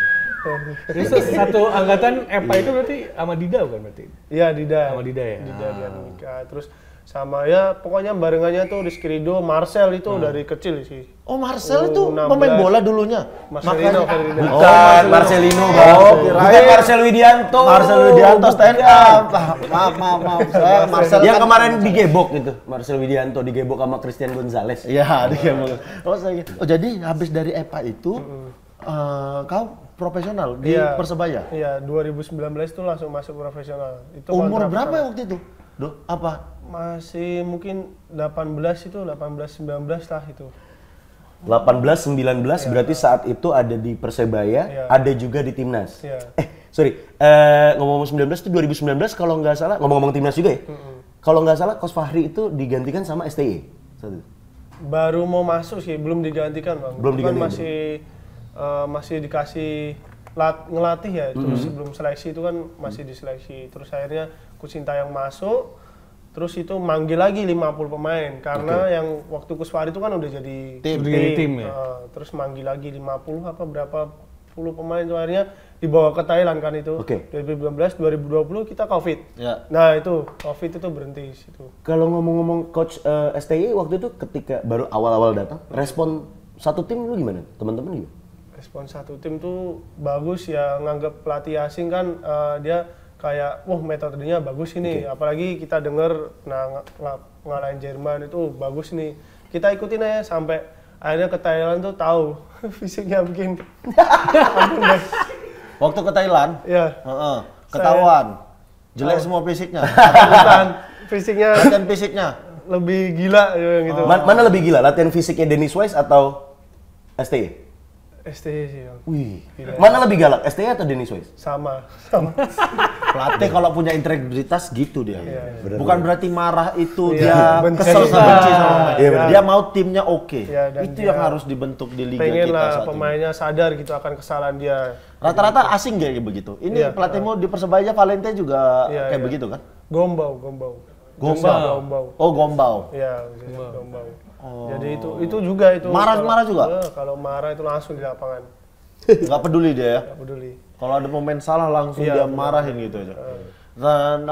Terus satu angkatan EPA itu berarti sama Dida bukan berarti? Iya, Dida. Sama Dida ya? Dida dia nikah. Terus sama ya pokoknya barengannya tuh Rizky Ridho, Marcel itu dari kecil sih. Oh, Marcel itu 16. pemain bola dulunya. Marcelino Ferdinand. Bukan Marcelino, Bang. Bukan Marcel Widianto. Marcel Widianto stand up. Maaf. Saya Marcel Yang kan- kemarin digebok itu. Marcel Widianto digebok sama Christian Gonzalez. Iya, dia mau. Oh, jadi habis dari EPA itu kau profesional di Iya. Persebaya? Iya, 2019 tuh langsung masuk profesional. Itu Umur kontrak berapa pertama. waktu itu? Apa? Masih mungkin 18-19 lah itu. 18-19 berarti saat itu ada di Persebaya, Iya. ada juga di Timnas. Iya. Ngomong-ngomong 19 itu 2019 kalau nggak salah, ngomong-ngomong Timnas juga ya? Kalau nggak salah Coach Fahri itu digantikan sama STY. Saat itu. Baru mau masuk sih, belum digantikan Bang. Belum Itu kan digantikan, masih dikasih ngelatih ya, terus sebelum seleksi itu kan masih diseleksi. Terus akhirnya Coach Sintayong masuk, terus itu manggil lagi 50 pemain karena yang waktu Coach Fahri itu kan udah jadi Tim ya? terus manggil lagi 50 apa berapa puluh pemain itu akhirnya dibawa ke Thailand kan itu. Oke. 2019, 2020 kita Covid. Ya. Nah itu Covid itu berhenti di situ. Kalau ngomong-ngomong Coach STY waktu itu ketika baru awal-awal datang, respon satu tim lu gimana? Teman-teman gimana? Respon satu tim tuh bagus ya, nganggap pelatih asing kan dia kayak wah metodenya bagus ini, apalagi kita denger ngalahin Jerman itu bagus nih, kita ikutin aja sampai akhirnya ke Thailand tuh tahu fisiknya mungkin ampun deh. Waktu ke Thailand? Ya. Ketahuan. Jelek semua fisiknya. Bukan, fisiknya Latihan fisiknya. lebih gila ya, gitu. Mana lebih gila, latihan fisiknya Dennis Wise atau STY? STY sih Bang. Wih, Gila. mana lebih galak, STY atau Dennis Wise? sama. Pelatih kalau punya integritas gitu dia. Iya. Bukan berarti marah itu Iya, dia benci. kesel sama benci sama pemain. Iya, benar. Dia mau timnya oke. Iya, dan Itu dia yang harus dibentuk di liga Pengen kita lah saat ini. pemainnya sadar gitu akan kesalahan dia. Rata-rata asing kayak begitu. Ini Iya. pelatihmu di Persebaya Valente juga Iya, kayak iya. begitu kan? Gombau. Gombau. Oh, Gombau. Iya, Gombau. Jadi itu juga itu. Marah juga? Kalau marah itu langsung di lapangan. Nggak peduli dia ya. Nggak peduli. Kalau ada pemain salah langsung Iya, dia marahin gitu aja. Dan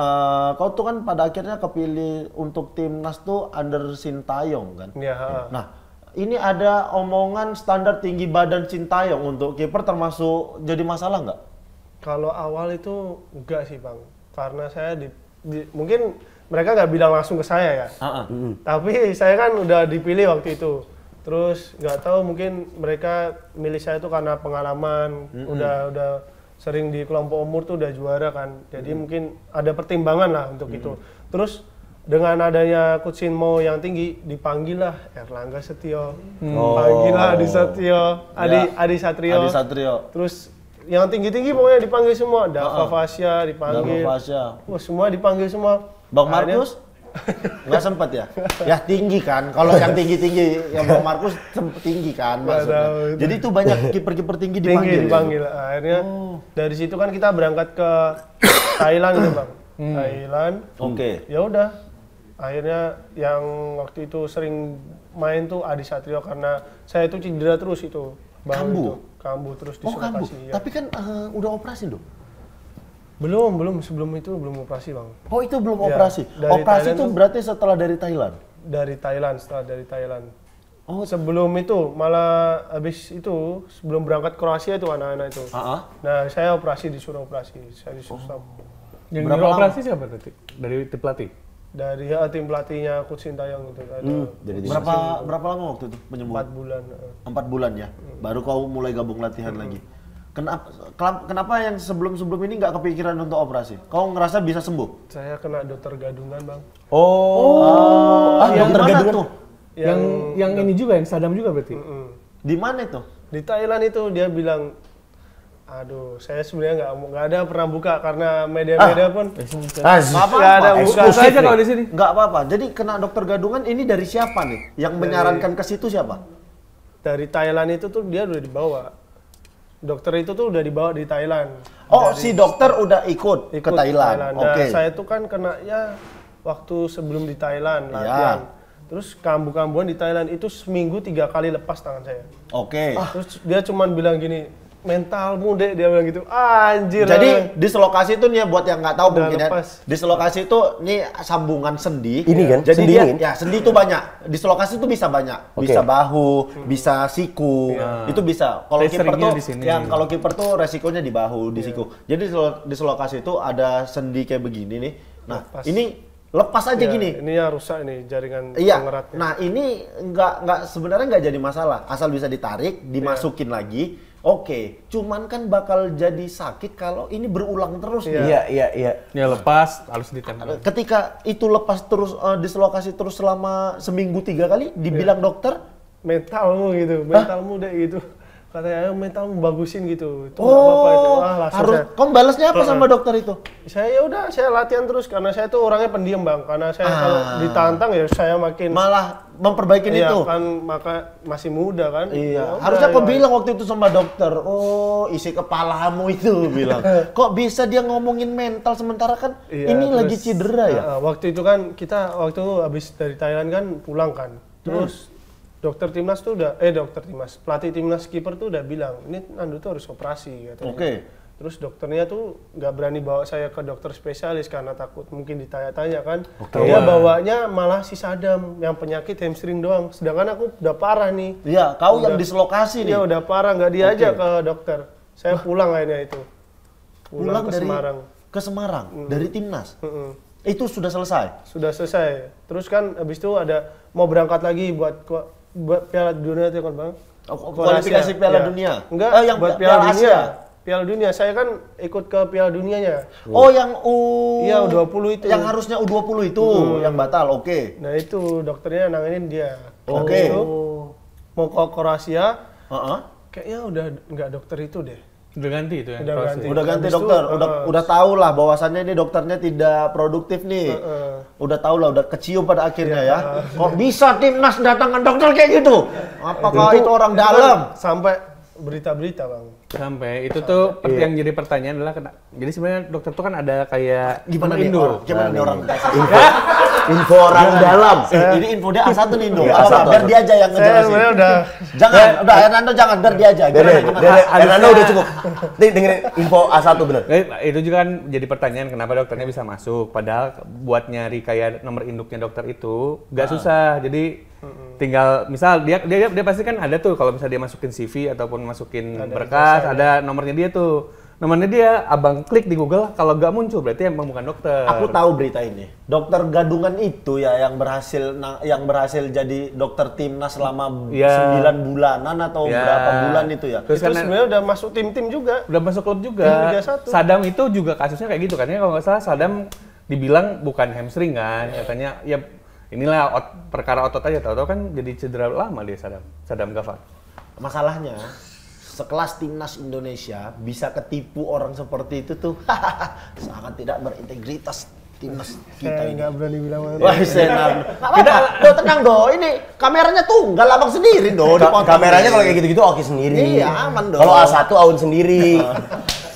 kau tuh kan pada akhirnya kepilih untuk timnas tuh under Sintayong kan? Iya, Nah, ini ada omongan standar tinggi badan Sintayong untuk kiper termasuk jadi masalah nggak? Kalau awal itu enggak sih Bang, karena saya mungkin mereka nggak bilang langsung ke saya ya, tapi saya kan udah dipilih waktu itu. Terus nggak tahu mungkin mereka milih saya itu karena pengalaman, udah sering di kelompok umur tuh udah juara kan, jadi mungkin ada pertimbangan lah untuk itu. Terus dengan adanya Coach Sinmo yang tinggi, dipanggil lah Erlangga Setio, panggil lah Adi Satrio, Adi Satrio. Adi Satrio. Terus yang tinggi-tinggi pokoknya dipanggil semua, Dava Fasya dipanggil, Dava Fasya. wah semua dipanggil semua. Bang Akhirnya- Markus? Nggak sempet ya? Ya tinggi kan, kalau yang tinggi-tinggi, yang Bang Markus tinggi kan maksudnya. tahu itu. Jadi itu banyak kiper-kiper tinggi tinggi dipanggil. dipanggil. Akhirnya dari situ kan kita berangkat ke Thailand gitu Bang. Thailand. Oke. Ya udah. Akhirnya yang waktu itu sering main tuh Adi Satrio karena saya itu cedera terus itu. Bang Kambuh? itu. Kambuh terus Oh disuruh kambuh, kasih. Ya. tapi kan udah operasi dong? Belum sebelum itu belum operasi Bang. Oh itu belum Ya, operasi? dari Operasi Thailand itu tuh- berarti setelah dari Thailand? Setelah dari Thailand. Oh. Sebelum itu malah habis itu sebelum berangkat Kroasia itu anak-anak itu. Nah, saya disuruh operasi. Saya disuruh Yang Berapa nyuruh lama? operasi siapa berarti? Dari tim pelatih? dari tim pelatihnya Coach Sintayong itu ada Dari tim. Berapa lama waktu itu penyembuhan? 4 bulan. 4 bulan ya? Baru kau mulai gabung latihan lagi? Kenapa yang sebelum-sebelum ini nggak kepikiran untuk operasi? Kau ngerasa bisa sembuh? Saya kena dokter gadungan, Bang. Yang dokter mana gadungan. tuh? Yang ini juga, yang Sadam juga berarti? Di mana itu? Di Thailand itu dia bilang, aduh, saya sebenarnya nggak ada pernah buka karena media-media pun Nggak nggak ada apa-apa. buka. Buka aja kalau di sini. Nggak apa-apa. Jadi kena dokter gadungan ini dari siapa nih? Yang menyarankan ke situ siapa? Dari Thailand itu tuh dia udah dibawa. dokter itu tuh udah dibawa di Thailand. Oh, si dokter udah ikut ke Thailand. Nah, Oke. saya tuh kan kena ya waktu sebelum di Thailand latihan. Terus kambuh-kambuhan di Thailand itu seminggu 3 kali lepas tangan saya. Oke. Terus dia cuman bilang gini, mentalmu dek, dia bilang gitu. Anjir. Jadi dislokasi itu nih buat yang nggak tahu Udah mungkin ya. lepas. Dislokasi itu nih sambungan sendi. Ini kan, Jadi sendi dia ini? ya sendi itu banyak. Dislokasi itu bisa banyak. Oke. Bisa bahu, bisa siku. Itu bisa. Kalau Tapi kiper seringnya tuh di sini. kalau kiper tuh resikonya di bahu, di siku. Jadi dislokasi itu ada sendi kayak begini nih. Nah, Lepas. ini lepas aja Ya, gini. ini ya rusak nih jaringan Iya. pengeratnya. Nah, ini nggak sebenarnya nggak jadi masalah. Asal bisa ditarik, dimasukin lagi. Oke, cuman kan bakal jadi sakit kalau ini berulang terus nih. Iya. Ya lepas, harus ditempel. Ketika itu lepas terus, dislokasi terus selama seminggu 3 kali, dibilang dokter, Mentalmu gitu, mentalmu dek gitu. Katanya ayo mentalmu bagusin gitu. Itu nggak apa-apa itu. Langsung harus. Kamu balasnya apa sama dokter itu? saya udah saya latihan terus karena saya tuh orangnya pendiam bang. Karena saya kalau ditantang ya saya makin Malah memperbaikin iya, itu. kan maka masih muda kan. Iya, Ya udah, harusnya kau ya. bilang waktu itu sama dokter, oh isi kepalamu itu bilang. Kok bisa dia ngomongin mental sementara kan Iya, ini terus, lagi cedera ya? waktu itu kan kita waktu habis dari Thailand kan pulang kan. Terus dokter timnas tuh udah dokter timnas, pelatih timnas kiper tuh udah bilang, ini Nando tuh harus operasi katanya. Oke. Terus dokternya tuh nggak berani bawa saya ke dokter spesialis karena takut mungkin ditanya-tanya kan. Dia bawanya malah si Sadam yang penyakit hamstring doang. Sedangkan aku udah parah nih. Iya, kau yang dislokasi nih. Dia udah parah, nggak diajak ke dokter. Saya pulang akhirnya itu. Pulang ke dari Semarang. Ke Semarang dari timnas. Mm-mm. Itu sudah selesai. Sudah selesai. Terus kan habis itu ada mau berangkat lagi buat Piala Dunia itu kan bang. Kualifikasi Piala Iya. Dunia. Enggak, yang buat Piala Dunia. Asia. Piala Dunia. Saya kan ikut ke Piala Dunianya. Oh, yang Iya, U20 itu. Yang harusnya U20 itu yang batal. Oke. Nah itu dokternya nanganin dia. Oke. Habis itu, mau ke Kroasia, Heeh. kayaknya udah nggak dokter itu deh. Udah ganti itu ya? Udah proses. ganti. Udah ganti Habis itu, dokter, udah tahu lah bahwasannya ini dokternya tidak produktif nih. Udah tahu lah, udah kecium pada akhirnya ya. Kok bisa timnas datangkan dokter kayak gitu? Apakah itu orang dalam? Sampai berita-berita bang. Sampai itu tuh yang jadi pertanyaan adalah jadi sebenarnya dokter tuh kan ada kayak Gimana nih? Indo. Gimana nih orang? Info orang dalam. Ini info dia A1 nih, Indo. Iya, Apa, A1. biar dia aja yang Saya ngejelasin. sebenarnya udah Jangan, Hernando jangan, biar dia aja. Gimana? Hernando udah cukup. Nih dengerin info A1 bener. Itu juga kan jadi pertanyaan kenapa dokternya bisa masuk. Padahal buat nyari kayak nomor induknya dokter itu nggak susah. Jadi tinggal misal dia pasti kan ada tuh kalau misalnya dia masukin CV ataupun masukin berkas ada nomornya dia tuh. Nomornya dia abang klik di Google kalau nggak muncul berarti emang bukan dokter. Aku tahu berita ini. Dokter gadungan itu ya yang berhasil jadi dokter timnas selama 9 bulanan atau berapa bulan itu ya. Terus itu kan sebenarnya udah masuk tim-tim juga. udah masuk klub juga. Liga 1. Sadam itu juga kasusnya kayak gitu kan ya kalau nggak salah Sadam dibilang bukan hamstring kan katanya ya inilah perkara otot aja tahu kan jadi cedera lama dia Sadam Ghaffar. Masalahnya sekelas timnas Indonesia bisa ketipu orang seperti itu tuh sangat tidak berintegritas timnas kita Saya ini. nggak berani bilang mana. Wah, Senar. Kita tenang do, ini kameranya tunggal abang sendiri do. dipotong. Kameranya kalau kayak gitu-gitu oke sendiri. Iya, aman dong. Kalau A1 Aun sendiri.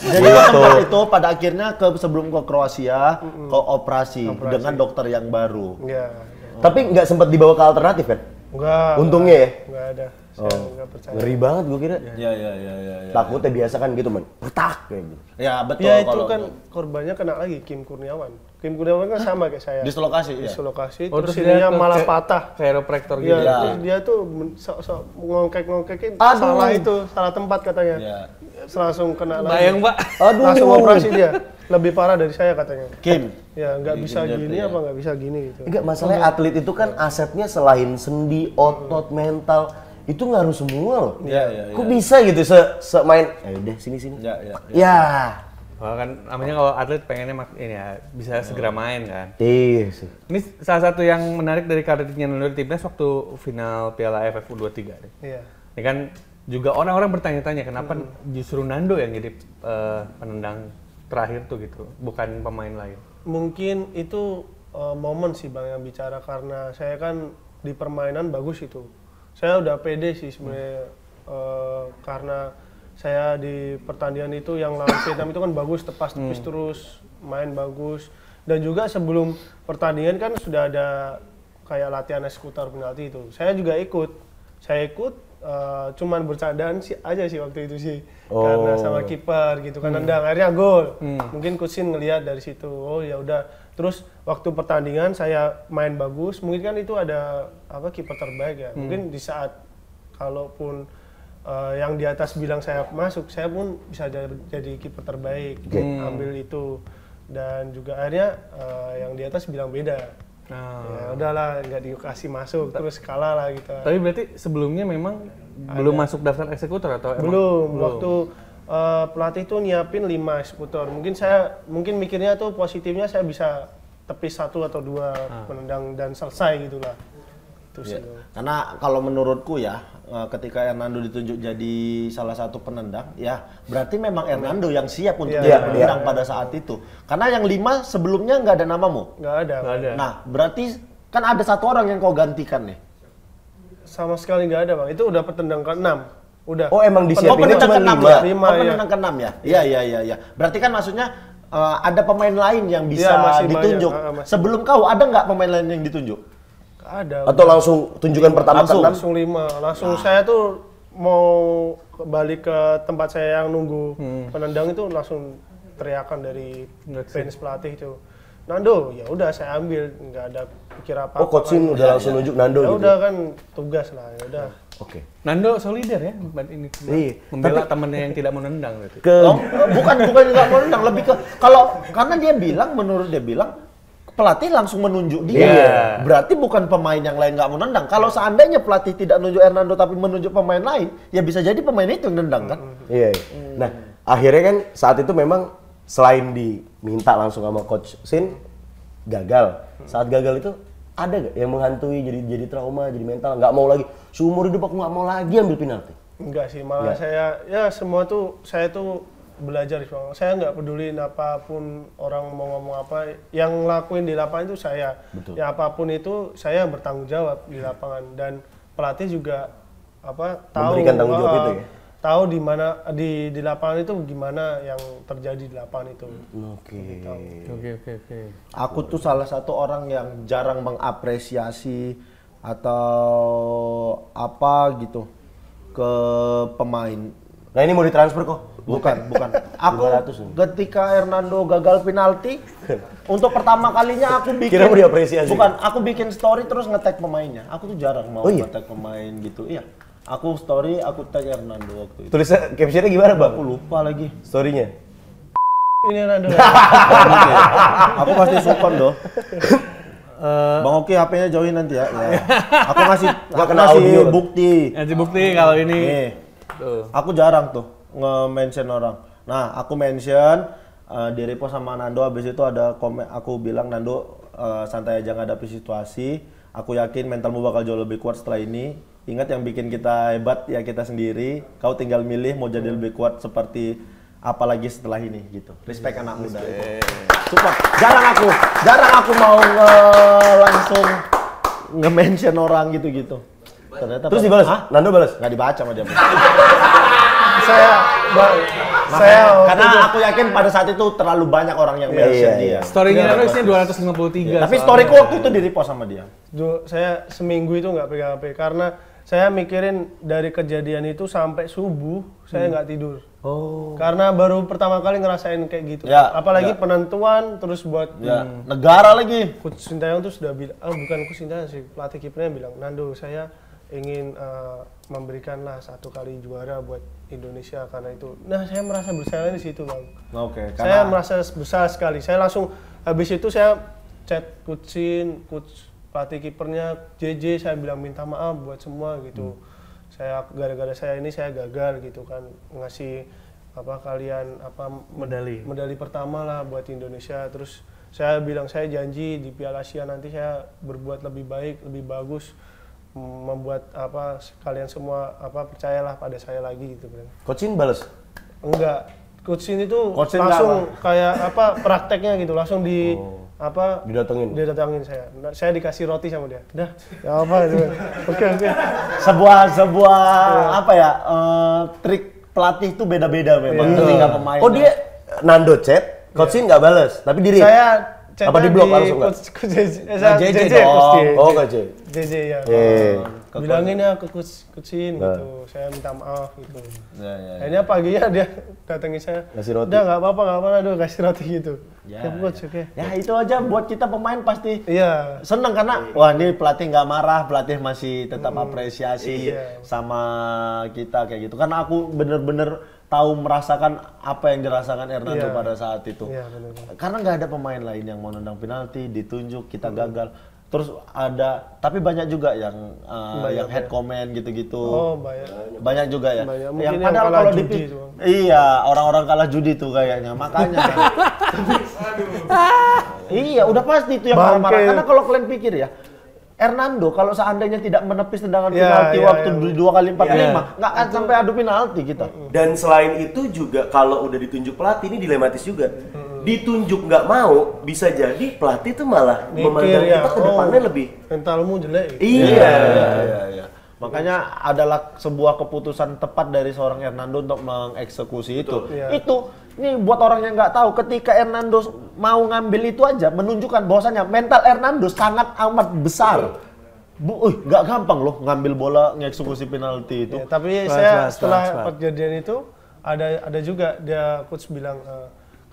Jadi tempat itu pada akhirnya sebelum ke Kroasia ke operasi dengan dokter yang baru. Iya. Tapi nggak sempat dibawa ke alternatif kan? Enggak. Untungnya ya? Enggak ada. Saya nggak percaya. Ngeri banget gue kira. Ya. Takutnya biasa kan gitu man. Retak kayak gitu. Ya betul. Ya itu kalau kan korbannya kena lagi Kim Kurniawan. Kim Kurniawan kan sama kayak saya. dislokasi ya. Dislokasi, Oh, terus terus dia ininya ke malah patah. Chiropractor gitu. Iya, Ya. terus dia tuh sok-sok ngongkek-ngongkekin Aduh. salah itu, salah tempat katanya. Ya. Langsung kena lagi. Bayang, Pak. Langsung operasi dia. Lebih parah dari saya katanya. Kim. Ya nggak bisa gini ya. apa nggak bisa gini gitu. Enggak, masalahnya atlet itu kan asetnya selain sendi, otot, mental itu ngaruh semua loh. Ya. Kok bisa gitu main udah sini. Ya. Ya. Oh, kan namanya kalau atlet pengennya ini ya bisa segera main kan. Iya sih. Ini salah satu yang menarik dari karirnya Nando di timnas waktu final Piala AFF U23 deh. Iya. Ini kan juga orang-orang bertanya-tanya kenapa justru Nando yang jadi penendang terakhir tuh gitu, bukan pemain lain. Mungkin itu momen sih bang yang bicara karena saya kan di permainan bagus itu. Saya udah pede sih sebenarnya karena saya di pertandingan itu yang lawan Vietnam itu kan bagus, tepis terus, main bagus. Dan juga sebelum pertandingan kan sudah ada kayak latihan eksekutor penalti itu. Saya juga ikut. Saya ikut cuman bercandaan aja sih waktu itu sih. Karena sama kiper gitu kan nendang akhirnya gol. Mungkin Coach Shin ngelihat dari situ. Oh ya udah. Terus waktu pertandingan saya main bagus, mungkin kan itu ada apa kiper terbaik ya. Mungkin di saat kalaupun yang di atas bilang saya masuk, saya pun bisa jadi kiper terbaik. Ambil itu. Dan juga akhirnya yang di atas bilang beda. Ya udahlah, nggak dikasih masuk, terus kalah lah gitu. Tapi berarti sebelumnya memang belum masuk daftar eksekutor atau belum. Waktu pelatih tuh nyiapin 5 eksekutor. Mungkin mikirnya tuh positifnya saya bisa tepis 1 atau 2 menendang dan selesai gitulah. Karena kalau menurutku ya, ketika Hernando ditunjuk jadi salah satu penendang, ya berarti memang Hernando yang siap untuk jadi penendang pada saat itu. Karena yang 5 sebelumnya nggak ada namamu. Nggak ada. Nah, berarti kan ada 1 orang yang kau gantikan nih. Sama sekali nggak ada bang. Itu udah petendang ke-6. Udah. Oh emang disiapinnya cuma 5? Penendang ke-6 ya? Iya. Berarti kan maksudnya ada pemain lain yang bisa ditunjuk. Sebelum kau ada nggak pemain lain yang ditunjuk? Ada. Atau langsung tunjukan pertama langsung 5. Langsung saya tuh mau balik ke tempat saya yang nunggu penendang itu langsung teriakan dari bench pelatih itu. Nando, ya udah saya ambil, nggak ada pikir apa-apa. Oh, Coach Shin udah langsung nunjuk Nando ya gitu. udah kan tugas lah, ya udah. Oke. Nando solider ya ini. Membela temannya yang tidak mau nendang berarti. Bukan nggak mau nendang, lebih ke karena menurut dia bilang pelatih langsung menunjuk dia. Berarti bukan pemain yang lain nggak mau nendang. Kalau seandainya pelatih tidak menunjuk Hernando tapi menunjuk pemain lain, ya bisa jadi pemain itu yang nendang kan? Iya. Nah, akhirnya kan saat itu memang selain diminta langsung sama Coach Shin, gagal. Saat gagal itu ada gak yang menghantui jadi trauma, jadi mental, nggak mau lagi seumur hidup aku nggak mau lagi ambil penalti? Enggak sih, malah saya saya tuh belajar. Saya nggak pedulin apapun orang mau ngomong apa, yang ngelakuin di lapangan itu saya. Betul. Ya apapun itu saya bertanggung jawab di lapangan, dan pelatih juga tahu memberikan tanggung jawab itu ya. Tahu di mana di lapangan itu gimana yang terjadi di lapangan itu. Oke. Aku tuh salah satu orang yang jarang mengapresiasi atau apa gitu ke pemain. Nah ini mau ditransfer kok? Bukan. Aku ketika Hernando gagal penalti, untuk pertama kalinya aku bikin. Kira mau diapresiasi? Bukan, aku bikin story terus nge-tag pemainnya. Aku tuh jarang mau nge-tag pemain gitu. Iya. Aku story, aku tag Hernando waktu itu. Tulisnya captionnya gimana bang? Aku lupa lagi. Storynya? Ini Hernando. Aku pasti sukon doh. Bang Oki HP-nya jauhin nanti ya. Aku ngasih bukti. Nanti bukti kalau ini. Nih. Aku jarang tuh nge-mention orang. Nah, aku mention di repost sama Nando, habis itu ada komen, aku bilang Nando santai aja ngadapi situasi. Aku yakin mentalmu bakal jauh lebih kuat setelah ini. Ingat yang bikin kita hebat ya kita sendiri. Kau tinggal milih mau jadi lebih kuat seperti apa lagi setelah ini gitu. Respect anak muda itu. Support. Jarang aku mau langsung nge-mention orang gitu-gitu. Ternyata terus dibalas? Nando balas? Nggak dibaca sama dia. Karena aku yakin pada saat itu terlalu banyak orang yang mention dia. Story-nya Nando isinya 253. Tapi storyku waktu itu di-repost sama dia. Saya seminggu itu nggak pegang HP karena saya mikirin dari kejadian itu sampai subuh saya nggak tidur. Karena baru pertama kali ngerasain kayak gitu. Apalagi penentuan terus buat negara lagi. Coach Sintayong tuh sudah bilang, bukan Coach Sintayong sih, pelatih kipernya bilang, Nando saya ingin memberikanlah 1 kali juara buat Indonesia karena itu. Nah saya merasa bersalah di situ bang. Saya merasa besar sekali. Saya langsung habis itu saya chat Coach Shin, coach pelatih kipernya JJ, saya bilang minta maaf buat semua gitu. Saya gara-gara saya ini saya gagal gitu kan, ngasih kalian medali pertama lah buat Indonesia. Terus saya bilang saya janji di Piala Asia nanti saya berbuat lebih baik, lebih bagus, membuat kalian semua percayalah pada saya lagi gitu kan. Coach Shin balas? Enggak. Coach Shin itu langsung kayak prakteknya gitu, langsung didatengin saya dikasih roti sama dia. Dah, ya apa itu. Oke. Sebuah trik pelatih itu beda-beda memang ketika pemain. Oh dia Nando chat, Coach Sin nggak balas, tapi di read. Saya apa di blok langsung nggak? Coach JJ dong. Oh Coach J. JJ ya. Bilangin ya ke Coach Sin gitu, saya minta maaf gitu. Akhirnya paginya dia datengin saya, kasih roti. Udah nggak apa-apa, aduh kasih roti gitu. Ya Coach, oke. Ya itu aja buat kita pemain pasti Iya. seneng karena wah ini pelatih nggak marah, pelatih masih tetap apresiasi sama kita kayak gitu. Karena aku bener-bener tahu merasakan apa yang dirasakan Hernando pada saat itu. Iya, bener. Karena nggak ada pemain lain yang mau nendang penalti, ditunjuk, kita gagal. Terus ada, tapi banyak juga yang head comment gitu-gitu. Oh, banyak. Banyak juga ya. Banyak. Yang Mungkin padahal kalah kalau judi itu. iya, orang-orang kalah judi tuh kayaknya. Makanya. Iya, udah pasti itu yang marah-marah. Karena kalau kalian pikir ya, Hernando kalau seandainya tidak menepis tendangan penalti waktu 2 kali 45, nggak akan sampai adu penalti kita. Dan selain itu juga kalau udah ditunjuk pelatih ini dilematis juga. Ditunjuk nggak mau, bisa jadi pelatih tuh malah memandang kita ke depannya lebih mentalmu jelek. Iya. Makanya adalah sebuah keputusan tepat dari seorang Hernando untuk mengeksekusi itu. Itu ini buat orang yang nggak tahu, ketika Hernando mau ngambil itu aja menunjukkan bahwasanya mental Hernando sangat amat besar. Nggak gampang loh ngambil bola ngeksekusi penalti itu. Ya, tapi saya setelah kejadian itu ada juga dia coach bilang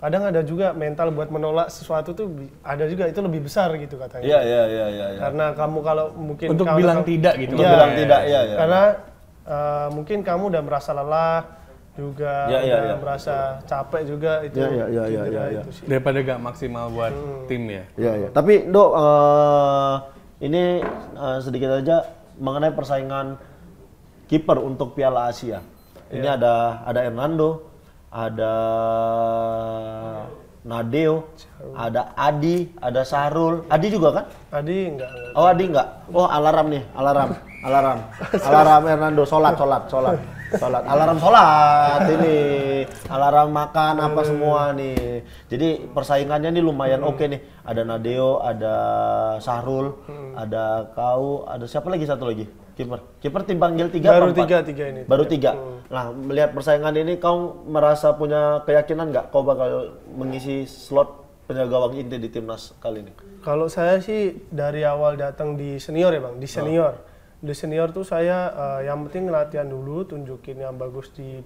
kadang ada juga mental buat menolak sesuatu tuh ada juga, itu lebih besar gitu katanya. Iya. Karena kamu kalau mungkin untuk bilang tidak gitu. Bilang tidak ya. Karena mungkin kamu udah merasa lelah juga, udah merasa capek juga itu. Iya. Itu sih. Daripada gak maksimal buat tim ya. Iya. Tapi Dok, ini sedikit aja mengenai persaingan kiper untuk Piala Asia. Ini ada Hernando, ada Nadeo, ada Adi, ada Sahrul. Adi juga kan? Adi enggak. Oh Adi enggak. Oh alarm nih, alarm Hernando, sholat. Alarm sholat ini, alarm makan apa semua nih. Jadi persaingannya nih lumayan oke nih. Ada Nadeo, ada Sahrul, ada kau, ada siapa lagi satu lagi? Kiper tim panggil 3 baru 3 ini. Baru 3. Nah, melihat persaingan ini kau merasa punya keyakinan nggak kau bakal mengisi slot penjaga gawang inti di timnas kali ini? Kalau saya sih dari awal datang di senior ya Bang, di senior. Di senior tuh saya yang penting latihan dulu, tunjukin yang bagus di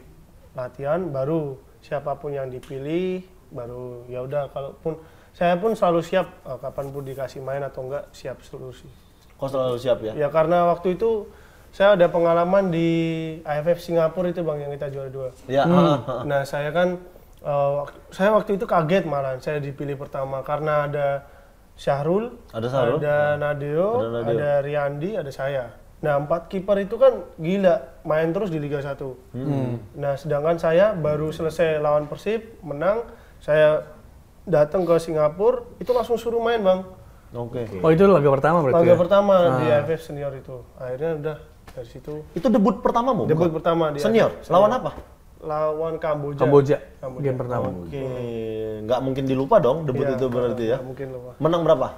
latihan, baru siapapun yang dipilih, baru ya udah. Kalaupun saya pun selalu siap kapanpun dikasih main atau enggak, siap solusi. Kau selalu siap ya? Ya karena waktu itu saya ada pengalaman di AFF Singapura itu Bang, yang kita juara 2. Ya. Nah saya kan, saya waktu itu kaget malah saya dipilih pertama karena ada Syahrul, ada Nadeo, ada Riyandi, ada saya. Nah 4 kiper itu kan gila, main terus di Liga 1. Nah sedangkan saya baru selesai lawan Persib, menang, saya datang ke Singapura, itu langsung suruh main Bang. Oke. Oh itu laga pertama berarti Laga pertama di AFF senior itu. Akhirnya udah dari situ. Itu debut pertamamu? Debut pertama di senior. AFF. Lawan apa? Lawan Kamboja. Game pertama. Oke. Nggak mungkin dilupa dong debut itu berarti ya? Nggak mungkin lupa. Menang berapa?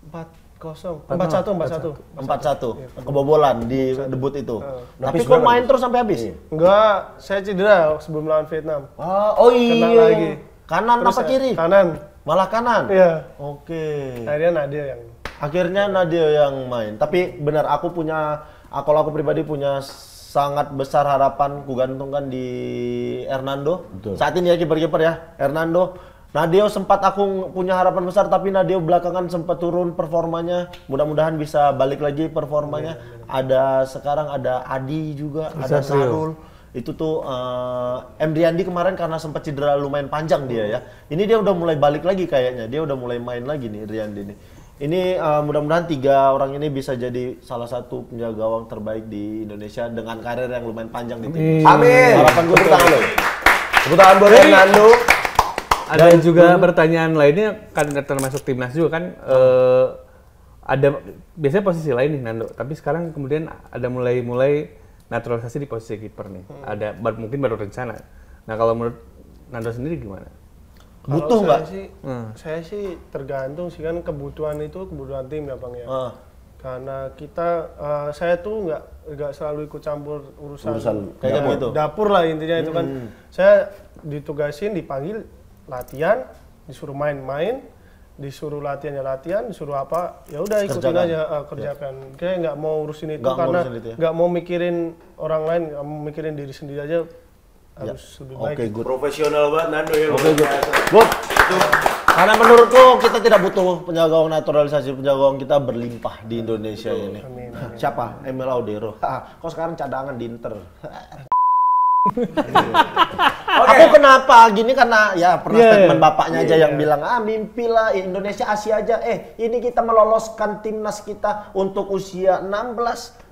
4-0. 4-1. Kebobolan di debut itu. Tapi kok main terus sampai habis? Enggak, saya cedera sebelum lawan Vietnam. Oh iya. Kena lagi. Kanan Terus apa kiri? Kanan. Malah kanan? Iya. Oke. Akhirnya Nadeo yang main. Tapi benar kalau aku pribadi punya sangat besar harapan kugantungkan di Hernando. Betul. Saat ini ya kiper-kiper ya, Hernando. Nadeo sempat aku punya harapan besar, tapi Nadeo belakangan sempat turun performanya. Mudah-mudahan bisa balik lagi performanya. Sekarang ada Adi juga, ada Sahrul. Itu tuh Riyandi kemarin karena sempat cedera lumayan panjang dia ya. Ini dia udah mulai balik lagi kayaknya. Dia udah mulai main lagi nih Riyandi nih. Ini mudah-mudahan 3 orang ini bisa jadi salah satu penjaga gawang terbaik di Indonesia dengan karir yang lumayan panjang di tim. Amin. Harapan gue tepuk tangan lo. Tepuk tangan buat Hernando. Ada juga pertanyaan lainnya kan termasuk timnas juga kan, ada biasanya posisi lain nih Nando, tapi sekarang kemudian ada mulai naturalisasi di posisi kiper nih. Ada mungkin baru rencana. Nah kalau menurut Nando sendiri gimana? Butuh nggak? Saya sih tergantung sih kan, kebutuhan tim ya Bang ya. Karena saya tuh nggak selalu ikut campur urusan kayak gitu. dapur lah intinya itu kan. Saya ditugasin, dipanggil latihan, disuruh main-main, disuruh latihan ya latihan, disuruh apa ya udah ikutin aja kerjakan. Kayak nggak mau urusin itu karena nggak mau mikirin orang lain, nggak mau mikirin diri sendiri aja. Harus lebih baik. Oke, good. Profesional banget Nando ya. Oke, good. Karena menurutku kita tidak butuh penjaga gawang naturalisasi, penjaga gawang kita berlimpah di Indonesia ini. Amin. Siapa? Emil Audero. Kok sekarang cadangan di Inter. Aku kenapa gini karena ya pernah statement bapaknya aja yang bilang mimpilah Indonesia Asia aja. Ini kita meloloskan timnas kita untuk usia 19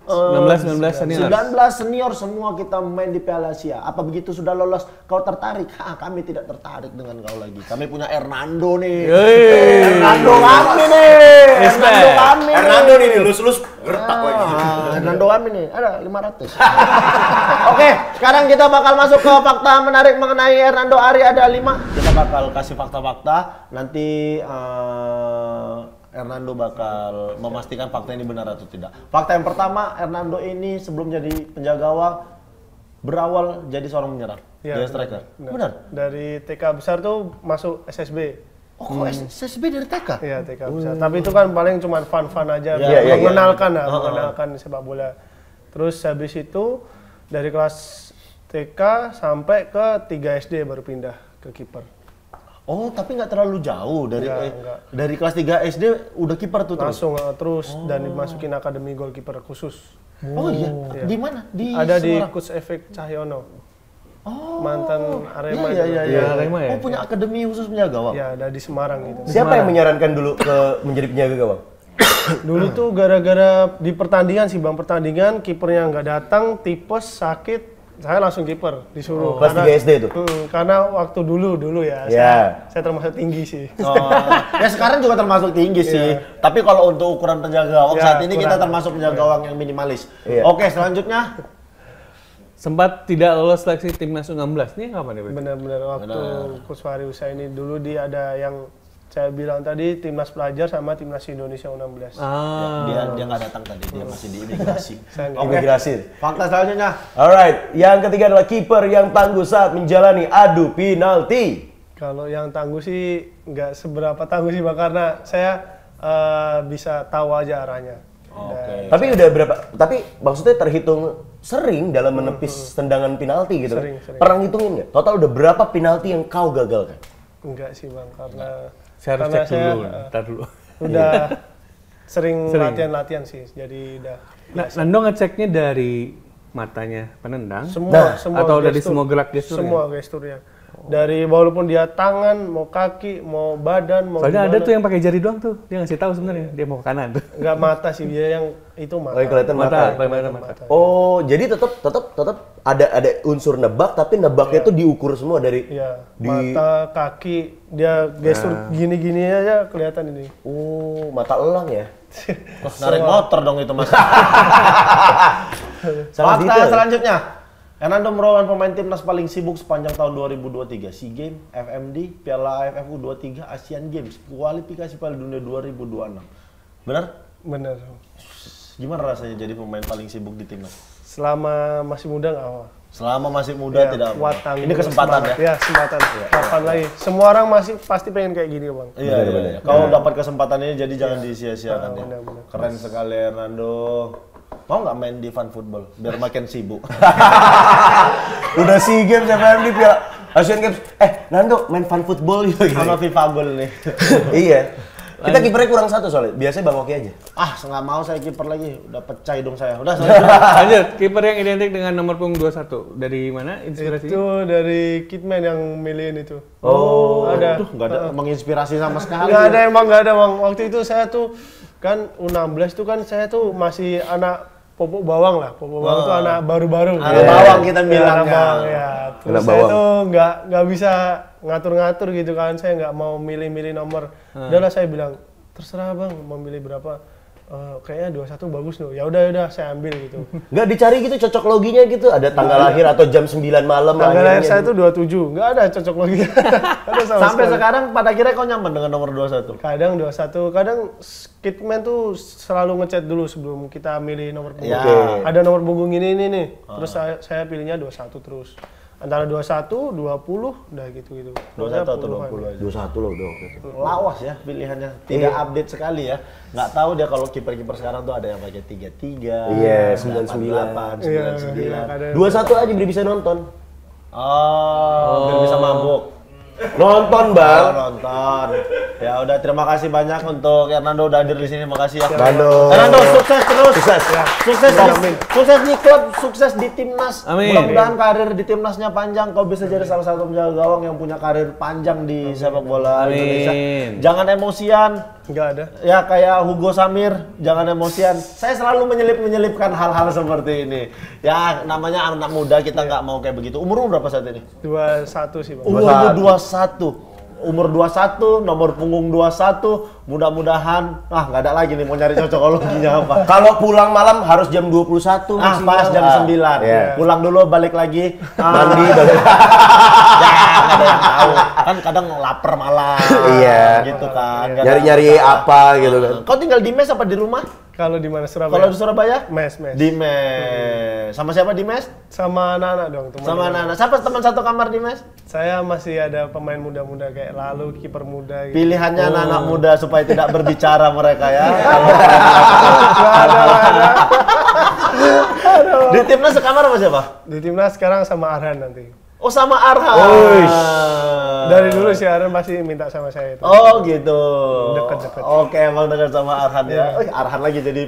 senior. 19 senior semua kita main di Piala Asia. Apa begitu sudah lolos kau tertarik? Kami tidak tertarik dengan kau lagi. Kami punya Hernando nih. Hernando kami nih. Hernando nih lulus gertak lagi. Hernando kami nih. Ada 500. Oke, sekarang kita bakal masuk ke fakta menarik mengenai Hernando Ari ada 5. Kita bakal kasih fakta-fakta. Nanti Hernando bakal memastikan fakta ini benar atau tidak. Fakta yang pertama, Hernando ini sebelum jadi penjaga gawang berawal jadi seorang penyerang. Ya, dia striker. Benar. Dari TK besar tuh masuk SSB. Oh, kok SSB dari TK? Iya, TK besar. Tapi itu kan paling cuma fun-fun aja, mengenalkan sepak bola. Terus habis itu dari kelas TK sampai ke 3 SD baru pindah ke kiper. Oh, tapi nggak terlalu jauh dari kelas 3 SD udah kiper tuh terus. Langsung terus dan dimasukin akademi goalkeeper khusus. Oh iya. Di mana? Ada di Coach Efek Cahyono. Oh. Mantan Arema. Iya. Arema ya. Oh, punya akademi khusus penjaga gawang. Ya, ada di Semarang gitu. Siapa yang menyarankan dulu menjadi penjaga gawang? Dulu tuh gara-gara di pertandingan sih Bang, pertandingan kipernya nggak datang, tipes, sakit. Saya langsung kiper disuruh. Kelas 3 SD tuh? Karena waktu dulu ya, saya termasuk tinggi sih. Ya sekarang juga termasuk tinggi sih. Tapi kalau untuk ukuran penjaga gawang saat ini kita termasuk penjaga gawang yang minimalis. Oke, selanjutnya. Sempat tidak lolos seleksi timnas U16. Ini kapan ya? Benar-benar waktu Coach Fahri Usaha ini dulu dia ada yang saya bilang tadi timnas pelajar sama timnas Indonesia U16. Dia nggak datang tadi, dia masih di imigrasi. Imigrasi. Fakta selanjutnya. Alright, yang ketiga adalah kiper yang tangguh saat menjalani adu penalti. Kalau yang tangguh sih nggak seberapa tangguh sih Bang, karena saya bisa tahu aja arahnya. Tapi udah berapa? Tapi maksudnya terhitung sering dalam menepis tendangan penalti gitu. Sering. Pernah ngitungin nggak? Total udah berapa penalti yang kau gagalkan? Enggak sih Bang, karena Saya harus cek dulu. Ntar dulu. Udah sering latihan sih, jadi udah. Nah, Nando ngeceknya dari matanya penendang, Semua atau dari gestur. semua gerak gesturnya? Semua gesturnya. Dari walaupun dia tangan, mau kaki, mau badan, mau Soalnya gimana. ada tuh yang pakai jari doang tuh, dia ngasih tahu sebenarnya dia mau ke kanan tuh. Enggak mata sih, dia yang itu mata. Oh, yang kelihatan mata. Mata. Oh, jadi tetap ada unsur nebak, tapi nebaknya tuh diukur semua dari mata, kaki, dia gestur gini-gini aja kelihatan ini. Oh, mata elang ya. Narik motor dong itu Mas. Sangat Fakta detail. selanjutnya. Hernando merupakan pemain timnas paling sibuk sepanjang tahun 2023. SEA Games, FMD, Piala AFF U23, Asian Games, kualifikasi Piala Dunia 2026. Benar? Bener. Gimana rasanya jadi pemain paling sibuk di timnas? Selama masih muda nggak apa. Selama masih muda tidak apa. Kuat, tangguh, Ini kesempatan semangat. ya? Ya, kesempatan. Kapan lagi? Semua orang pasti pengen kayak gini Bang. Iya. Kalau dapat kesempatan ini jadi jangan disia-siakan ya. Benar. Keren sekali Hernando. Mau nggak main di Fun Football biar makin sibuk? Udah SEA Games, FMD, Piala Asian Games. Nando main fun football gitu. Sama FIFA Goal nih. Iya. Kita kipernya kurang satu soalnya. Biasanya Bang Oki aja. Nggak mau saya kiper lagi. Udah pecah hidung saya. Udah Lanjut, kiper yang identik dengan nomor punggung 21. Dari mana inspirasinya? Itu dari Kidman yang milihin itu. Oh, ada. nggak ada menginspirasi sama sekali. Nggak ada Bang. Waktu itu saya tuh kan U16 tuh kan saya tuh masih anak popok bawang lah. Popok bawang tuh anak baru-baru. Anak bawang kita Anak bilangnya. bawang ya. Terus Anak saya bawang. tuh nggak bisa ngatur-ngatur gitu kan. Saya nggak mau milih-milih nomor. Udahlah saya bilang terserah Bang mau milih berapa. kayaknya 21 bagus loh. Ya udah saya ambil gitu. Nggak dicari gitu cocok loginya gitu, ada tanggal lahir atau jam 9 malam. Tanggal lahir saya itu 27, nggak ada cocok loginya. Sampai sekarang pada akhirnya kau nyaman dengan nomor 21? Kadang 21, kadang kitman tuh selalu ngechat dulu sebelum kita milih nomor punggung. Ya. Ada nomor punggung ini nih. Terus saya pilihnya 21 terus. Antara 21, 20, udah gitu-gitu. 21 atau 20 aja. 21 loh udah oke. Lawas ya pilihannya, tidak update sekali ya. Nggak tahu dia kalau kiper-kiper sekarang tuh ada yang pakai 33, Iya, 99, 99. 21 aja biar bisa nonton. Biar bisa mabuk. Nonton, Bang. Nonton. Ya udah, terima kasih banyak untuk Hernando udah hadir di sini. Makasih ya. Hernando, sukses terus. Sukses. Sukses di klub, sukses di timnas. Amin. Mudah-mudahan karir di timnasnya panjang. Kau bisa jadi salah satu penjaga gawang yang punya karir panjang di sepak bola Indonesia. Jangan emosian. Nggak ada. Ya kayak Hugo Samir, jangan emosian. Saya selalu menyelipkan hal-hal seperti ini. Ya namanya anak muda, kita nggak mau kayak begitu. Umur berapa saat ini? 21 sih, Bang. Umur 21. Umur 21, nomor punggung 21. Mudah-mudahan nggak ada lagi nih mau nyari cocokologinya apa. Kalau pulang malam harus jam 21 Pas jam 9. Yeah. Pulang dulu, balik lagi. Mandi balik. Ya, nggak ada yang tahu. Kan kadang lapar malam. Iya. Gitu kan. Nyari-nyari apa gitu kan. Kau tinggal di mes apa di rumah? Kalau di mana Surabaya? Kalau di Surabaya? Mes. Di mes. Sama siapa di mes? Sama anak-anak dong, teman. Sama anak-anak. Siapa teman satu kamar di mes? Saya masih ada pemain muda-muda kayak Lalu, kiper muda gitu. Pilihannya anak-anak muda supaya tidak berbicara mereka ya. Nggak ada. Di timnas sekamar sama siapa? Di timnas sekarang sama Arhan nanti. Oh, sama Arhan. Dari dulu si Arhan pasti minta sama saya itu. Oh gitu. Deket-deket. Oke, emang dekat sama Arhan ya. Arhan lagi jadi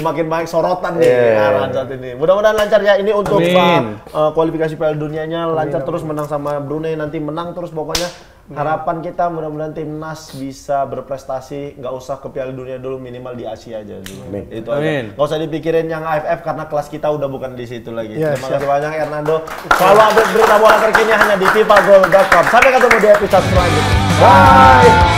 makin banyak sorotan nih Arhan saat ini. Mudah-mudahan lancar ya ini untuk kualifikasi Piala Dunianya lancar terus, menang sama Brunei nanti, menang terus pokoknya. Harapan kita mudah-mudahan timnas bisa berprestasi, nggak usah ke Piala Dunia dulu, minimal di Asia aja dulu. Itu aja. Nggak usah dipikirin yang AFF karena kelas kita udah bukan di situ lagi. Terima kasih banyak Hernando. Selalu update berita bola terkini hanya di FIFAGol.com. Sampai ketemu di episode selanjutnya. Bye.